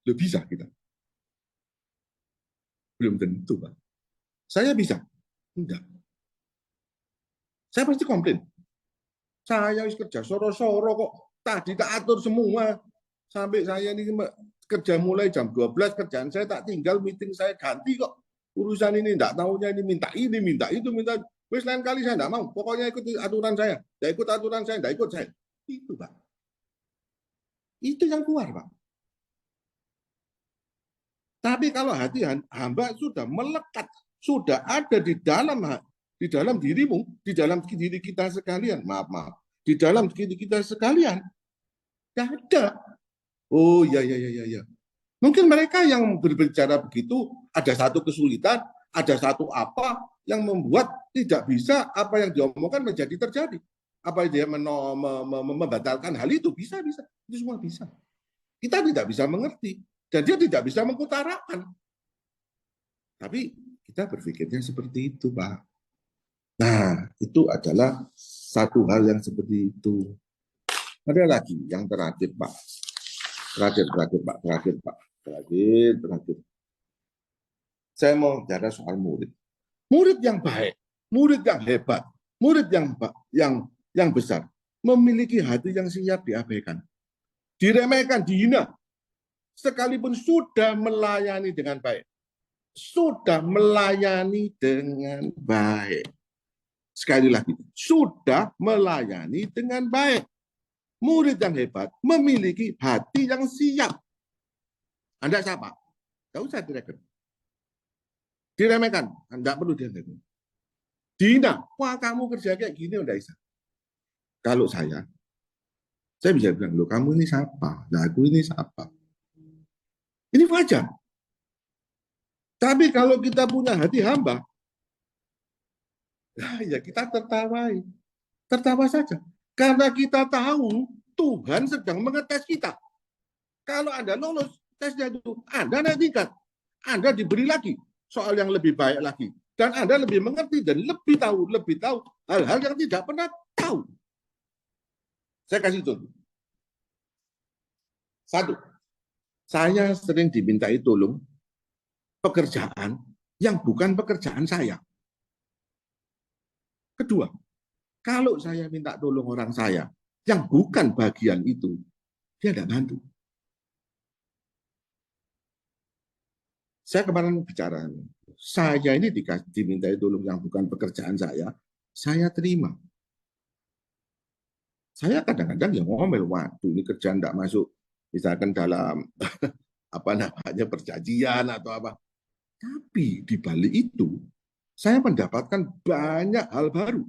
Loh, bisa kita? Belum tentu, Pak. Saya bisa? Enggak. Saya pasti komplain. Saya kerja soro-soro kok. Tadi tak atur semua. Sampai saya ini kerja mulai jam 12, kerjaan saya tak tinggal, meeting saya ganti kok. Urusan ini enggak tahunya ini, minta itu, minta. Wes lain kali saya enggak mau. Pokoknya ikut aturan saya. Enggak ikut aturan saya, enggak ikut saya. Itu, Pak. Itu yang keluar, Pak. Tapi kalau hati hamba sudah melekat, sudah ada di dalam dirimu, di dalam diri kita sekalian, maaf, di dalam diri kita sekalian, tidak ada. Oh ya. Mungkin mereka yang berbicara begitu, ada satu kesulitan, ada satu apa yang membuat tidak bisa apa yang diomongkan menjadi terjadi. Apa dia membatalkan hal itu, bisa. Itu semua bisa. Kita tidak bisa mengerti. Dan dia tidak bisa mengutarakan. Tapi kita berpikirnya seperti itu, Pak. Nah, itu adalah satu hal yang seperti itu. Ada lagi yang terakhir, Pak. Terakhir, Pak. Terakhir. Saya mau bicara soal murid. Murid yang baik, murid yang hebat, murid yang besar, memiliki hati yang siap diabaikan, diremehkan, dihina, sekalipun sudah melayani dengan baik. Sudah melayani dengan baik. Sekali lagi, sudah melayani dengan baik. Murid yang hebat memiliki hati yang siap. Anda siapa? Tidak usah diremehkan. Anda perlu diremehkan. Dina, wah kamu kerja kayak gini udah bisa. Kalau saya bisa bilang, loh kamu ini siapa? Nah aku ini siapa? Ini wajar. Tapi kalau kita punya hati hamba, ya kita tertawa saja. Karena kita tahu Tuhan sedang mengetes kita. Kalau Anda lolos tesnya itu, Anda naik tingkat, Anda diberi lagi soal yang lebih baik lagi, dan Anda lebih mengerti dan lebih tahu hal-hal yang tidak pernah tahu. Saya kasih contoh. Satu, saya sering dimintai tolong pekerjaan yang bukan pekerjaan saya. Kedua, kalau saya minta tolong orang saya yang bukan bagian itu, dia tidak bantu. Saya kemarin bicara, saya ini dimintai tolong yang bukan pekerjaan saya terima. Saya kadang-kadang yang ngomel, waduh ini kerjaan tidak masuk, misalkan dalam perjanjian atau apa. Tapi di balik itu, saya mendapatkan banyak hal baru.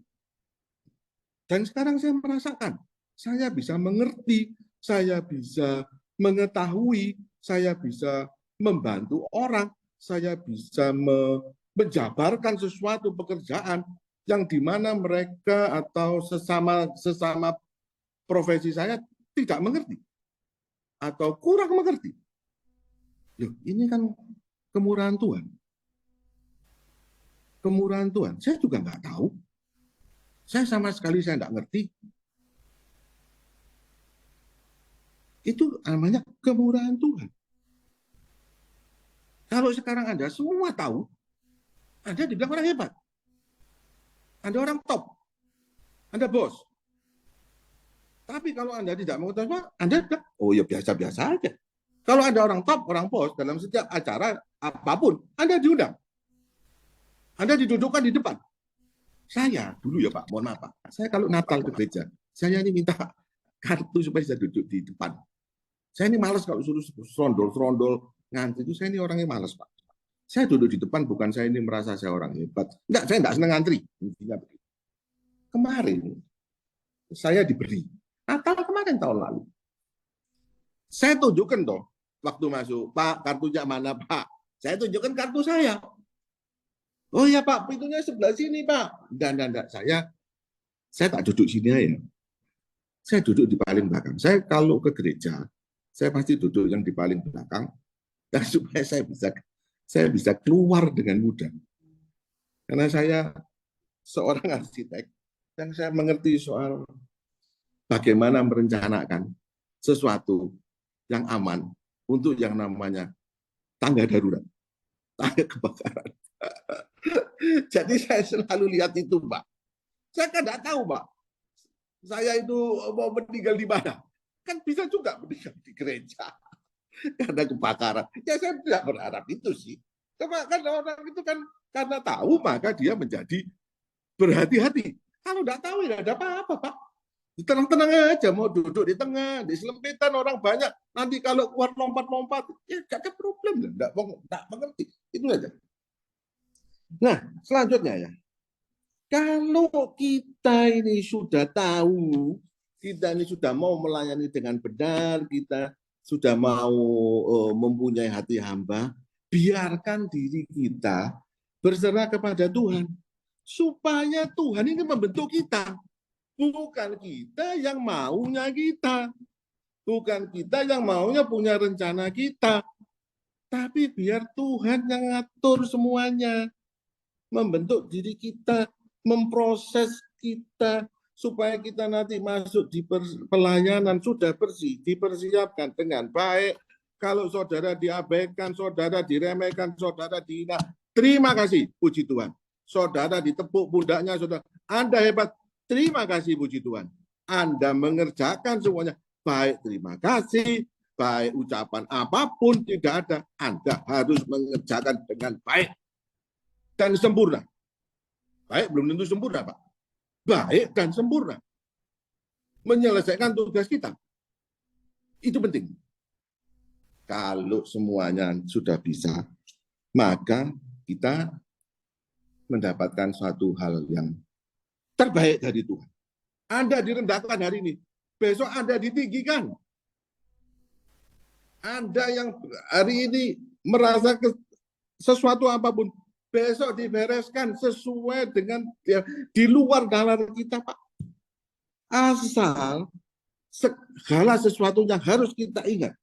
Dan sekarang saya merasakan, saya bisa mengerti, saya bisa mengetahui, saya bisa membantu orang, saya bisa menjabarkan sesuatu pekerjaan yang dimana mereka atau sesama profesi saya tidak mengerti atau kurang mengerti. Loh, ini kan kemurahan Tuhan. kemurahan Tuhan? Saya juga nggak tahu. Saya sama sekali saya nggak ngerti. Itu namanya kemurahan Tuhan. Kalau sekarang Anda semua tahu, Anda dibilang orang hebat. Anda orang top. Anda bos. Tapi kalau Anda tidak mengetahui, Anda bilang, oh ya biasa-biasa aja. Kalau Anda orang top, orang bos, dalam setiap acara apapun, Anda diundang. Anda didudukkan di depan. Saya dulu ya Pak, mohon maaf Pak. Saya kalau Natal ke gereja, saya ini minta kartu supaya bisa duduk di depan. Saya ini malas kalau suruh serondol-serondol ngantri itu, saya ini orangnya malas Pak. Saya duduk di depan bukan saya ini merasa saya orang hebat. Enggak, saya enggak senang ngantri. Kemarin saya diberi Natal kemarin tahun lalu. Saya tunjukkan toh waktu masuk, Pak, kartunya mana Pak? Saya tunjukkan kartu saya. Oh ya Pak, pintunya sebelah sini Pak. Enggak. Saya tak duduk sini aja. Saya duduk di paling belakang. Saya kalau ke gereja, saya pasti duduk yang di paling belakang, dan supaya saya bisa keluar dengan mudah. Karena saya seorang arsitek, yang saya mengerti soal bagaimana merencanakan sesuatu yang aman untuk yang namanya tangga darurat, tangga kebakaran. Jadi saya selalu lihat itu, Pak. Saya kan tidak tahu, Pak. Saya itu mau meninggal di mana. Kan bisa juga meninggal di gereja karena kebakaran. Ya saya tidak berharap itu sih. Cuma kan orang itu kan karena tahu maka dia menjadi berhati-hati. Kalau tidak tahu ya ada apa-apa, Pak. Tenang-tenang aja, mau duduk di tengah, di selempitan orang banyak. Nanti kalau keluar lompat-lompat, ya tidak ada problem. Tidak mengerti. Itu saja. Nah, selanjutnya ya. Kalau kita ini sudah tahu, kita ini sudah mau melayani dengan benar, kita sudah mau mempunyai hati hamba, biarkan diri kita berserah kepada Tuhan. Supaya Tuhan ini membentuk kita. Bukan kita yang maunya kita. Bukan kita yang maunya punya rencana kita. Tapi biar Tuhan yang ngatur semuanya. Membentuk diri kita, memproses kita, supaya kita nanti masuk di pelayanan sudah bersih, dipersiapkan dengan baik. Kalau saudara diabaikan, saudara diremehkan, saudara dihina, terima kasih, puji Tuhan. Saudara ditepuk pundaknya, saudara, Anda hebat, terima kasih, puji Tuhan. Anda mengerjakan semuanya, baik, terima kasih, baik ucapan apapun tidak ada, Anda harus mengerjakan dengan baik dan sempurna. Baik belum tentu sempurna, Pak. Baik dan sempurna. Menyelesaikan tugas kita. Itu penting. Kalau semuanya sudah bisa, maka kita mendapatkan suatu hal yang terbaik dari Tuhan. Anda direndahkan hari ini, besok Anda ditinggikan. Anda yang hari ini merasa sesuatu apapun, besok dibereskan sesuai dengan di luar nalar kita, Pak. Asal segala sesuatu yang harus kita ingat.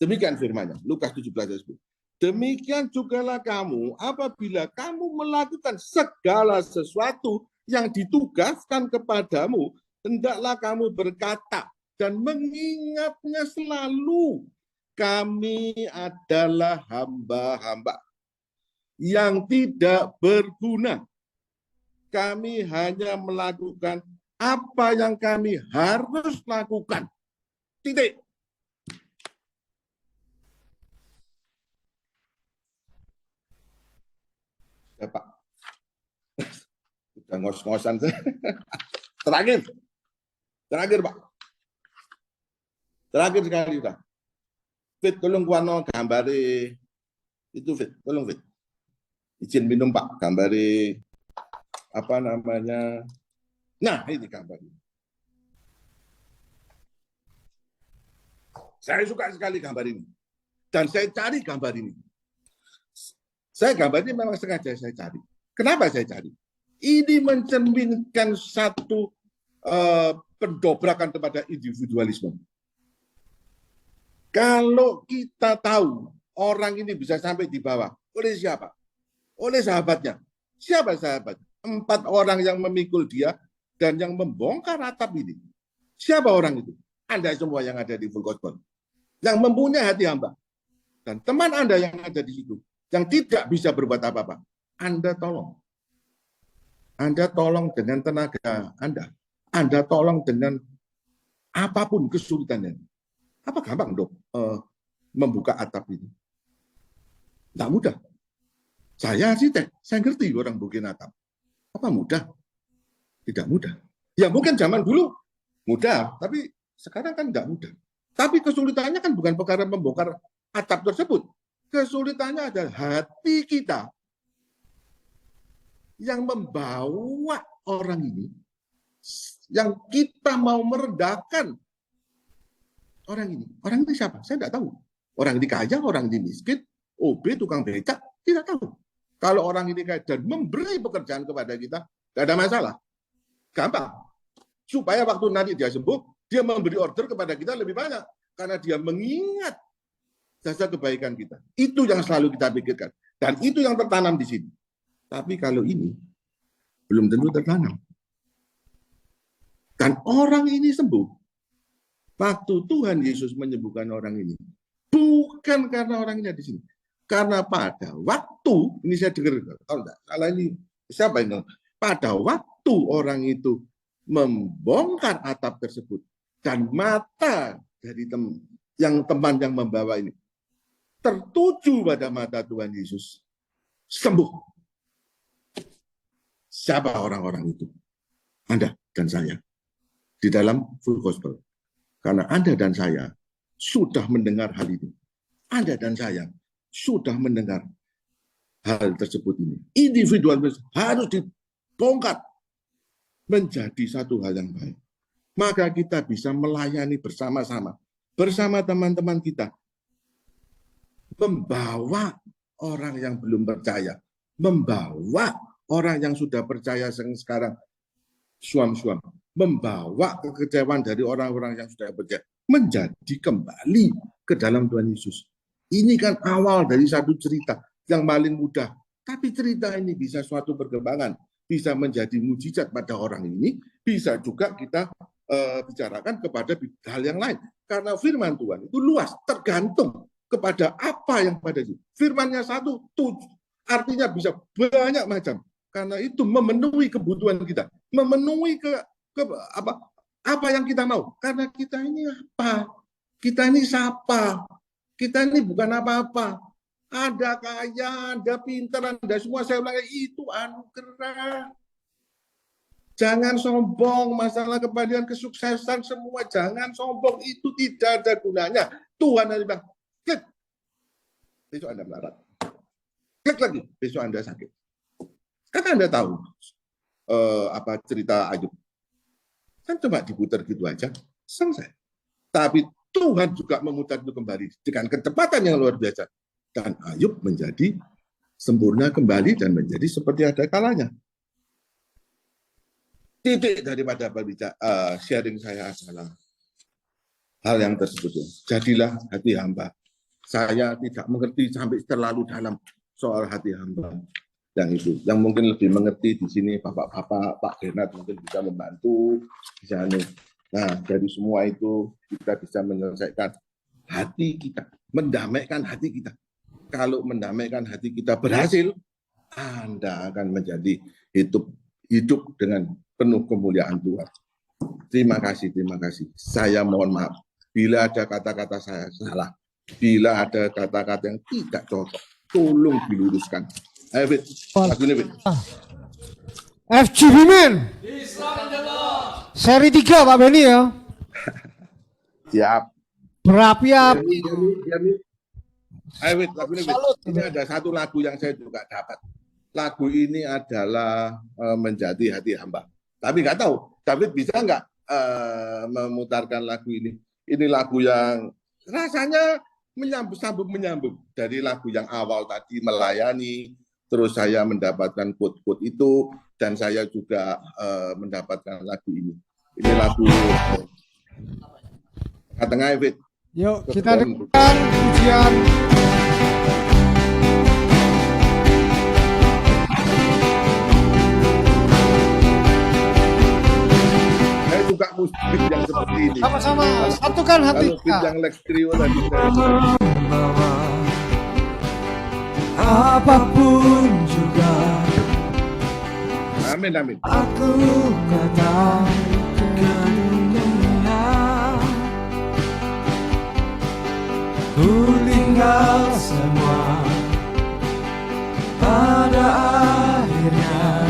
Demikian firman-Nya, Lukas 17 ayat 10. Demikian jugalah kamu apabila kamu melakukan segala sesuatu yang ditugaskan kepadamu, hendaklah kamu berkata dan mengingatnya selalu, kami adalah hamba-hamba yang tidak berguna. Kami hanya melakukan apa yang kami harus lakukan. Titik. Ya Pak. Sudah ngos-ngosan. Terakhir Pak. Terakhir sekali Pak. Fit, tolong kuano gambari itu Fit, tolong Fit. Izin minum Pak, gambari apa namanya. Nah, ini gambar. Saya suka sekali gambar ini. Dan saya cari gambar ini. Saya gambar ini memang sengaja saya cari. Kenapa saya cari? Ini mencerminkan satu pendobrakan kepada individualisme. Kalau kita tahu orang ini bisa sampai di bawah, oleh siapa? Oleh sahabatnya. Siapa sahabat? 4 orang yang memikul dia dan yang membongkar atap ini. Siapa orang itu? Anda semua yang ada di Full Gospel. Yang mempunyai hati hamba. Dan teman Anda yang ada di situ. Yang tidak bisa berbuat apa-apa. Anda tolong. Anda tolong dengan tenaga Anda. Anda tolong dengan apapun kesulitannya. Apa gampang dok membuka atap ini? Tidak mudah. Saya arsitek, saya ngerti orang bikin atap. Apa mudah? Tidak mudah. Ya mungkin zaman dulu mudah, tapi sekarang kan tidak mudah. Tapi kesulitannya kan bukan perkara membongkar atap tersebut. Kesulitannya adalah hati kita yang membawa orang ini, yang kita mau meredakan orang ini. Orang ini siapa? Saya tidak tahu. Orang ini kaya, orang ini miskin, OB, tukang becak, tidak tahu. Kalau orang ini kaya dan memberi pekerjaan kepada kita, tidak ada masalah. Gampang. Supaya waktu nanti dia sembuh, dia memberi order kepada kita lebih banyak. Karena dia mengingat jasa kebaikan kita. Itu yang selalu kita pikirkan. Dan itu yang tertanam di sini. Tapi kalau ini, belum tentu tertanam. Dan orang ini sembuh. Waktu Tuhan Yesus menyembuhkan orang ini, bukan karena orangnya di sini. Karena pada waktu, ini saya dengar, kalau enggak salah ini, siapa ini? Pada waktu orang itu membongkar atap tersebut, dan mata dari teman yang membawa ini, tertuju pada mata Tuhan Yesus, sembuh. Siapa orang-orang itu? Anda dan saya. Di dalam Full Gospel. Karena Anda dan saya sudah mendengar hal itu. Anda dan saya sudah mendengar hal tersebut ini. Individual harus dibongkar menjadi satu hal yang baik. Maka kita bisa melayani bersama-sama. Bersama teman-teman kita. Membawa orang yang belum percaya. Membawa orang yang sudah percaya sekarang suam-suam. Membawa kekecewaan dari orang-orang yang sudah percaya. Menjadi kembali ke dalam Tuhan Yesus. Ini kan awal dari satu cerita yang paling mudah. Tapi cerita ini bisa suatu perkembangan. Bisa menjadi mujizat pada orang ini. Bisa juga kita bicarakan kepada hal yang lain. Karena firman Tuhan itu luas. Tergantung kepada apa yang pada itu. Firmannya satu, artinya bisa banyak macam. Karena itu memenuhi kebutuhan kita. Memenuhi apa yang kita mau. Karena kita ini apa? Kita ini siapa? Kita ini bukan apa-apa. Ada kaya, ada pintar, ada semua. Saya bilang itu anugerah. Jangan sombong. Masalah kebahagiaan, kesuksesan semua. Jangan sombong. Itu tidak ada gunanya. Tuhan ada bilang, klik. Besok Anda melarat. Klik lagi. Besok Anda sakit. Kan Anda tahu apa cerita Ayub. Kan cuma diputar gitu aja. Selesai. Tapi Tuhan juga memutar itu kembali dengan kecepatan yang luar biasa. Dan Ayub menjadi sempurna kembali dan menjadi seperti ada kalanya. Titik daripada sharing saya adalah hal yang tersebut. Jadilah hati hamba. Saya tidak mengerti sampai terlalu dalam soal hati hamba. Yang mungkin lebih mengerti di sini bapak-bapak, Pak Bernard mungkin bisa membantu. Nah, dari semua itu kita bisa menyelesaikan hati kita, mendamaikan hati kita. Kalau mendamaikan hati kita berhasil, Anda akan menjadi hidup dengan penuh kemuliaan Tuhan. Terima kasih. Saya mohon maaf bila ada kata-kata saya salah, bila ada kata-kata yang tidak cocok, tolong diluruskan. Ayo, lagu ini, FGB Men. Seri 3 Pak Beni ya. Siap. Berapi-api. Ayo, lagu ini. Ini ada satu lagu yang saya juga dapat. Lagu ini adalah menjadi hati hamba. Tapi nggak tahu, David bisa nggak memutarkan lagu ini? Ini lagu yang rasanya menyambung dari lagu yang awal tadi melayani. Terus saya mendapatkan quote-quote itu dan saya juga mendapatkan lagu ini. Ini lagu tengah-tengah, David. Yuk kita dengarkan pujian. beat yang seperti ini. Sama-sama, satukan hati Kalau beat kita. yang Lex Trio tadi Apapun juga amin, amin. aku katakan dunia, ku tinggal semua pada akhirnya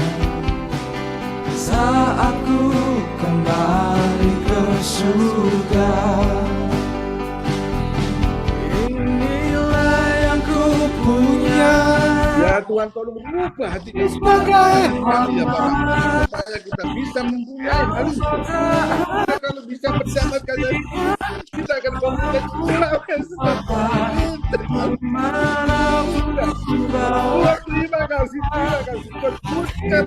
saat ku kembali ke surga. Inilah yang ku punya. Ya Tuhan tolong mengubah hati kami Sebagai ya Bapak, supaya kita bisa mempunyai hal itu. Kita kalau bisa mendapatkan hal itu, kita akan komunikasi Tuhan, terima kasih berbuka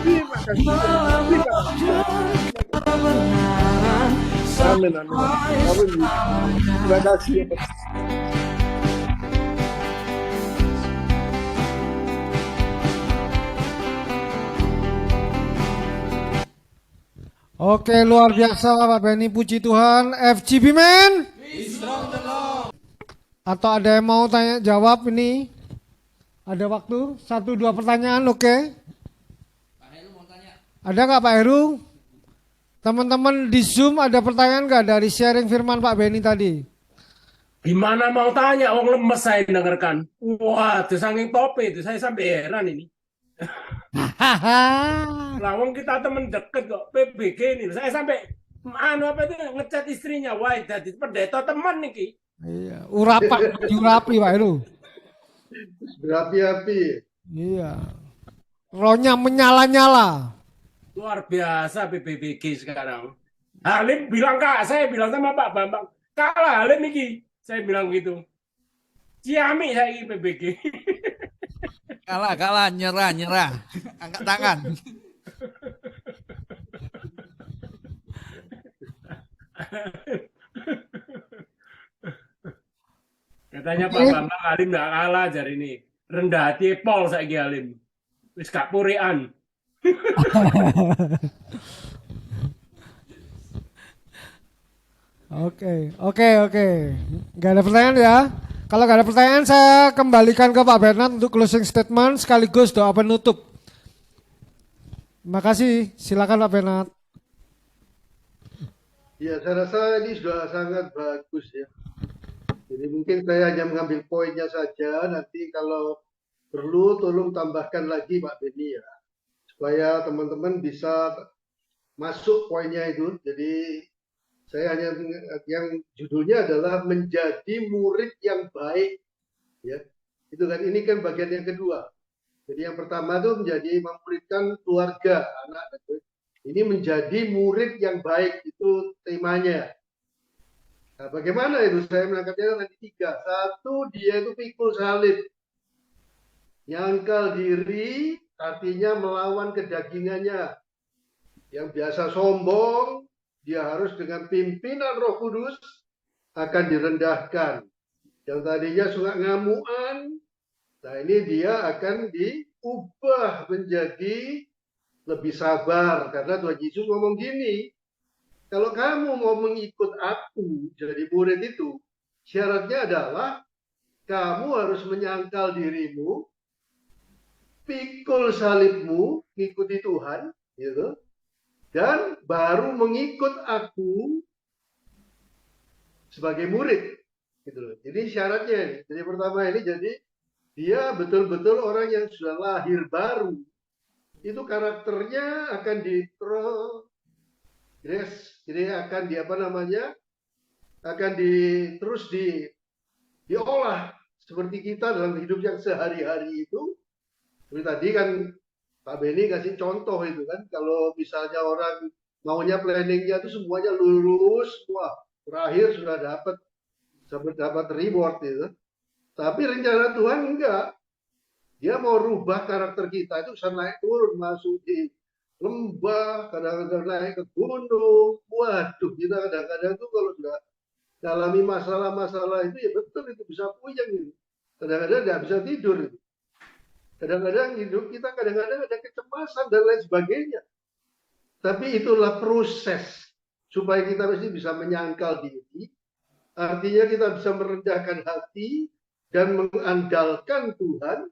terima kasih. Amin, amin. Terima kasih ya Bapak. Oke, luar biasa Pak Benny, puji Tuhan. FGB Man. Atau ada yang mau tanya jawab ini? Ada waktu? 1-2 pertanyaan, oke? Ada nggak Pak Heru? Teman-teman di Zoom ada pertanyaan nggak dari sharing firman Pak Benny tadi? Gimana mau tanya, wong lemes saya dengarkan. Wah, itu saking tope itu, saya sampai heran ini. Hahaha. Lah, wong kita temen deket kok, PBG ini. Saya sampai, apa itu, ngecat istrinya. Wah, jadi pendeta teman nih. Iya, urapi Pak Heru. Berapi-api. Iya. Rohnya menyala-nyala. Luar biasa PBG sekarang. Halim bilang saya bilang sama Pak Bambang, kalah Halim ini. Saya bilang gitu. Ciami saya ini PBG. Kalah, nyerah. Angkat tangan. Katanya Pak Bambang Halim nggak kalah jari ini. Rendah hati pol saya Halim. Wis gak purean. Oke. Gak ada pertanyaan ya? Kalau gak ada pertanyaan saya kembalikan ke Pak Bernard untuk closing statement sekaligus doa penutup. Terima kasih. Silakan Pak Bernard. Ya, saya rasa ini sudah sangat bagus ya. Jadi mungkin saya hanya mengambil poinnya saja. Nanti kalau perlu tolong tambahkan lagi Pak Benny ya. Supaya teman-teman bisa masuk poinnya itu. Jadi saya hanya yang judulnya adalah menjadi murid yang baik. Ya, itu kan ini kan bagian yang kedua. Jadi yang pertama itu menjadi memuridkan keluarga, anak. Ini menjadi murid yang baik, itu temanya. Nah, bagaimana itu? Saya menangkapnya nanti 3. 1, dia itu pikul salib. Nyangkal diri, artinya melawan kedagingannya. Yang biasa sombong, dia harus dengan pimpinan Roh Kudus akan direndahkan. Yang tadinya suka ngamuan, nah ini dia akan diubah menjadi lebih sabar. Karena Tuhan Yesus ngomong gini, kalau kamu mau mengikut aku jadi murid itu, syaratnya adalah kamu harus menyangkal dirimu, pikul salibmu, ngikuti Tuhan, gitu, dan baru mengikut aku sebagai murid. Gitu loh. Jadi syaratnya ini. Jadi pertama ini jadi dia betul-betul orang yang sudah lahir baru. Itu karakternya akan diprogres, jadi akan akan diolah seperti kita dalam hidup yang sehari-hari itu. Seperti tadi kan Pak Benny kasih contoh itu kan, kalau misalnya orang maunya planningnya itu semuanya lurus, wah terakhir sudah dapat reward itu. Tapi rencana Tuhan enggak. Dia mau rubah karakter kita itu bisa naik turun, masuk di lembah, kadang-kadang naik ke gunung. Waduh, kita kadang-kadang tuh kalau sudah dalami masalah-masalah itu ya betul itu bisa puyeng gitu. Kadang-kadang nggak bisa tidur itu. Kadang-kadang hidup kita kadang-kadang ada kecemasan dan lain sebagainya. Tapi itulah proses supaya kita mesti bisa menyangkal diri. Artinya kita bisa merendahkan hati dan mengandalkan Tuhan.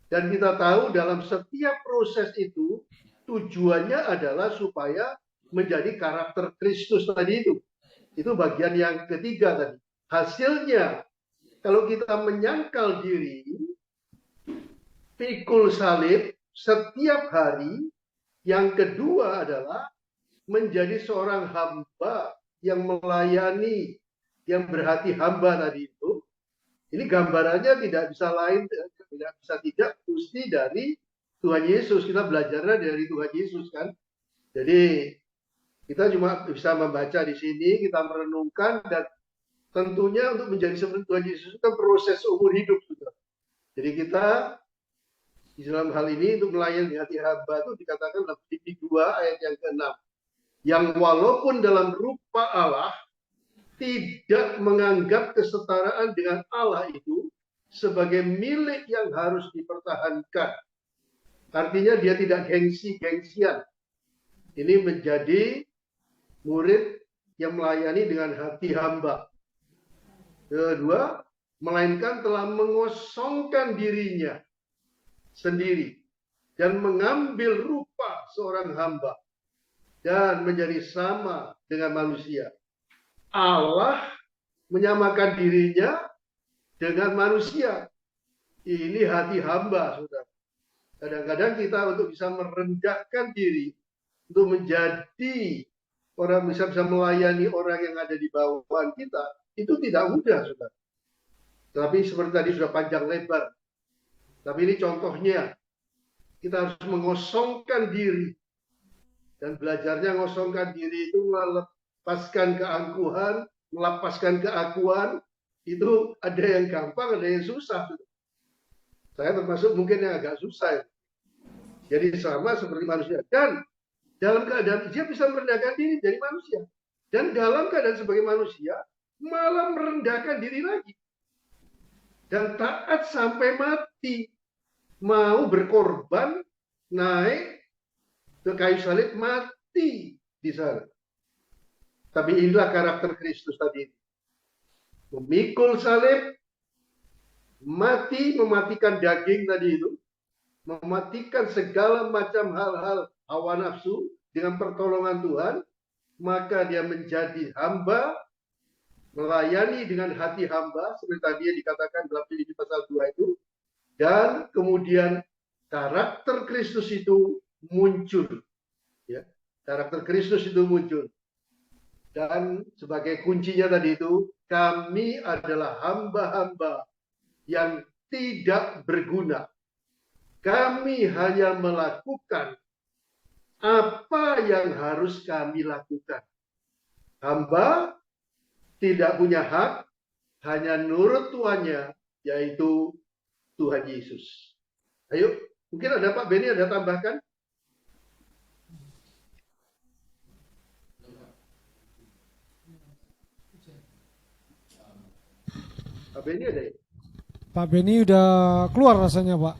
Dan kita tahu dalam setiap proses itu tujuannya adalah supaya menjadi karakter Kristus tadi itu. Itu bagian yang ketiga tadi. Hasilnya, kalau kita menyangkal diri, pikul salib setiap hari. Yang kedua adalah menjadi seorang hamba yang melayani, yang berhati hamba tadi itu. Ini gambarannya tidak bisa lain, tidak bisa tidak mesti dari Tuhan Yesus. Kita belajarnya dari Tuhan Yesus kan. Jadi kita cuma bisa membaca di sini, kita merenungkan, dan tentunya untuk menjadi seperti Tuhan Yesus itu kan proses umur hidup sudah. Jadi kita di dalam hal ini untuk melayani hati hamba itu dikatakan dalam Filipi 2 ayat yang ke-6. Yang walaupun dalam rupa Allah tidak menganggap kesetaraan dengan Allah itu sebagai milik yang harus dipertahankan. Artinya dia tidak gengsi-gengsian. Ini menjadi murid yang melayani dengan hati hamba. Kedua, melainkan telah mengosongkan dirinya sendiri dan mengambil rupa seorang hamba dan menjadi sama dengan manusia. Allah menyamakan dirinya dengan manusia. Ini hati hamba, saudara. Kadang-kadang kita untuk bisa merendahkan diri, untuk menjadi orang bisa melayani orang yang ada di bawahan kita, itu tidak mudah, saudara. Tapi seperti tadi sudah panjang lebar. Tapi ini contohnya, kita harus mengosongkan diri. Dan belajarnya mengosongkan diri itu melepaskan keangkuhan, melepaskan keakuan. Itu ada yang gampang, ada yang susah. Saya termasuk mungkin yang agak susah. Jadi sama seperti manusia. Dan dalam keadaan dia bisa merendahkan diri jadi manusia. Dan dalam keadaan sebagai manusia, malah merendahkan diri lagi. Dan taat sampai mati. Mau berkorban, naik ke kayu salib, mati di sana. Tapi inilah karakter Kristus tadi. Memikul salib, mati, mematikan daging tadi itu. Mematikan segala macam hal-hal hawa nafsu dengan pertolongan Tuhan. Maka dia menjadi hamba, melayani dengan hati hamba, seperti tadi yang dikatakan dalam Filipi pasal 2 itu. Dan kemudian karakter Kristus itu muncul. Ya, karakter Kristus itu muncul. Dan sebagai kuncinya tadi itu, kami adalah hamba-hamba yang tidak berguna. Kami hanya melakukan apa yang harus kami lakukan. Hamba tidak punya hak, hanya nurut tuannya, yaitu Tuhan Yesus. Ayo, mungkin ada Pak Beni, ada tambahkan? Pak Beni ada ya? Pak Beni udah keluar rasanya, Pak.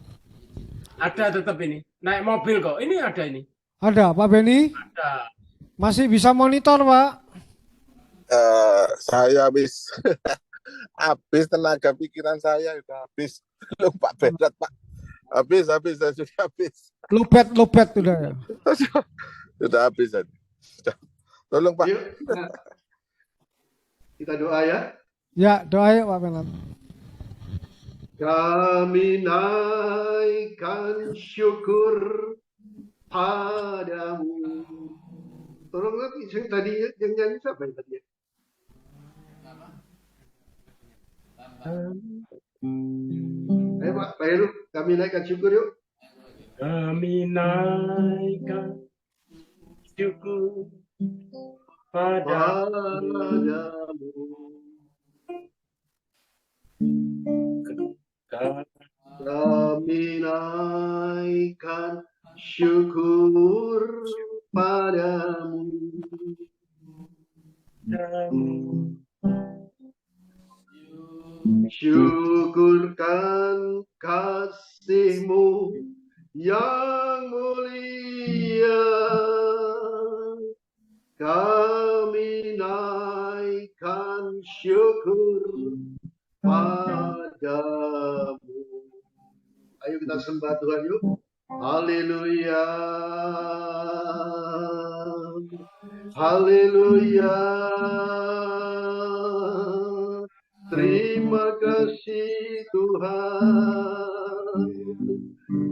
Ada tetap ini. Naik mobil kok. Ini ada ini. Ada, Pak Beni? Ada. Masih bisa monitor, Pak? Saya habis tenaga pikiran saya udah habis. Lupa berat Pak. Habis saya sudah habis. Lupet udah ya. Sudah habis tadi. Tolong Pak. Yuk, kita doa ya. Ya, doa yuk Pak Bernard. Kami naikkan syukur padamu. Tolong yang tadi yang nyanyi siapa yang tadi? Ayo Pak Heru, kami naikkan syukur yuk. Kami naikkan syukur padamu. Kami naikkan syukur padamu. Syukurkan kasih-Mu yang mulia. syukur padamu. Ayo kita sembah Tuhan yuk. Haleluya. Haleluya. Terima kasih Tuhan.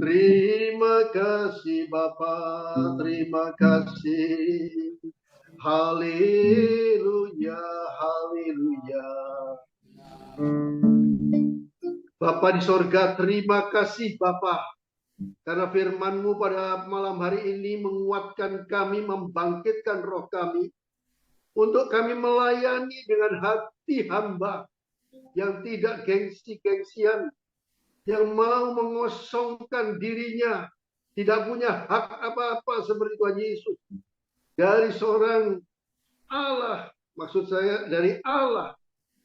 Terima kasih Bapa. Terima kasih. Haleluya. Haleluya. Bapa di sorga, terima kasih Bapa. Karena firman-Mu pada malam hari ini menguatkan kami, membangkitkan roh kami. Untuk kami melayani dengan hati hamba yang tidak gengsi-gengsian. Yang mau mengosongkan dirinya. Tidak punya hak apa-apa seperti Tuhan Yesus. Dari seorang Allah, maksud saya dari Allah.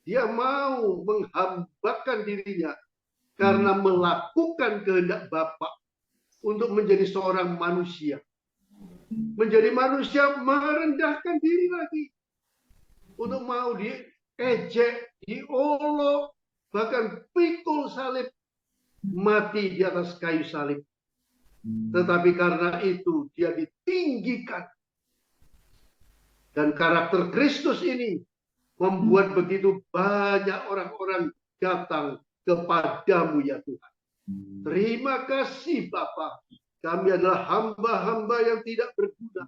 Dia mau menghambakan dirinya. Karena melakukan kehendak Bapa. Untuk menjadi seorang manusia. Menjadi manusia merendahkan diri lagi. Untuk mau diejek, diolok, bahkan pikul salib. Mati di atas kayu salib. Tetapi karena itu dia ditinggikan. Dan karakter Kristus ini membuat begitu banyak orang-orang datang kepadamu ya Tuhan. Terima kasih Bapa. Kami adalah hamba-hamba yang tidak berguna.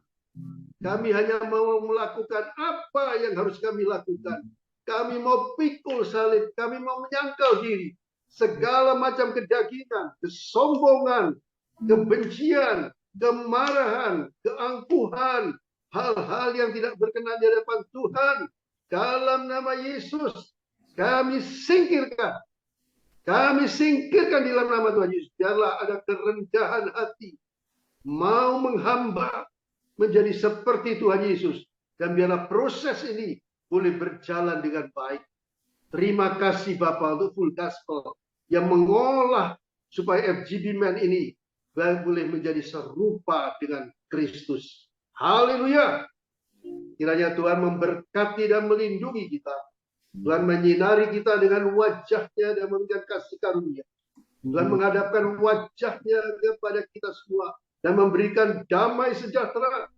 Kami hanya mau melakukan apa yang harus kami lakukan. Kami mau pikul salib. Kami mau menyangkal diri. Segala macam kedagingan, kesombongan, kebencian, kemarahan, keangkuhan, hal-hal yang tidak berkenan di hadapan Tuhan. Dalam nama Yesus, kami singkirkan. Kami singkirkan di dalam nama Tuhan Yesus. Biarlah ada kerendahan hati. Mau menghamba menjadi seperti Tuhan Yesus. Dan biarlah proses ini boleh berjalan dengan baik. Terima kasih Bapak untuk Full Gospel. Yang mengolah supaya FGB Man ini boleh menjadi serupa dengan Kristus. Haleluya. Kiranya Tuhan memberkati dan melindungi kita. Tuhan menyinari kita dengan wajahnya dan memberikan kasih karunia. Tuhan menghadapkan wajahnya kepada kita semua dan memberikan damai sejahtera,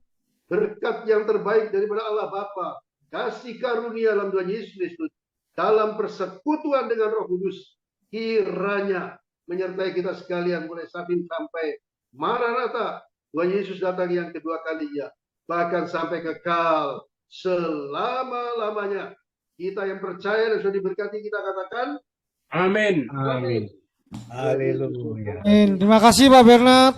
berkat yang terbaik daripada Allah Bapa, kasih karunia dalam Tuhan Yesus Kristus, dalam persekutuan dengan Roh Kudus, kiranya menyertai kita sekalian mulai saat ini sampai Maranatha, Tuhan Yesus datang yang kedua kalinya, bahkan sampai kekal selama-lamanya. Kita yang percaya dan sudah diberkati, kita katakan Amin. amin. Haleluya. Terima kasih Pak Bernard.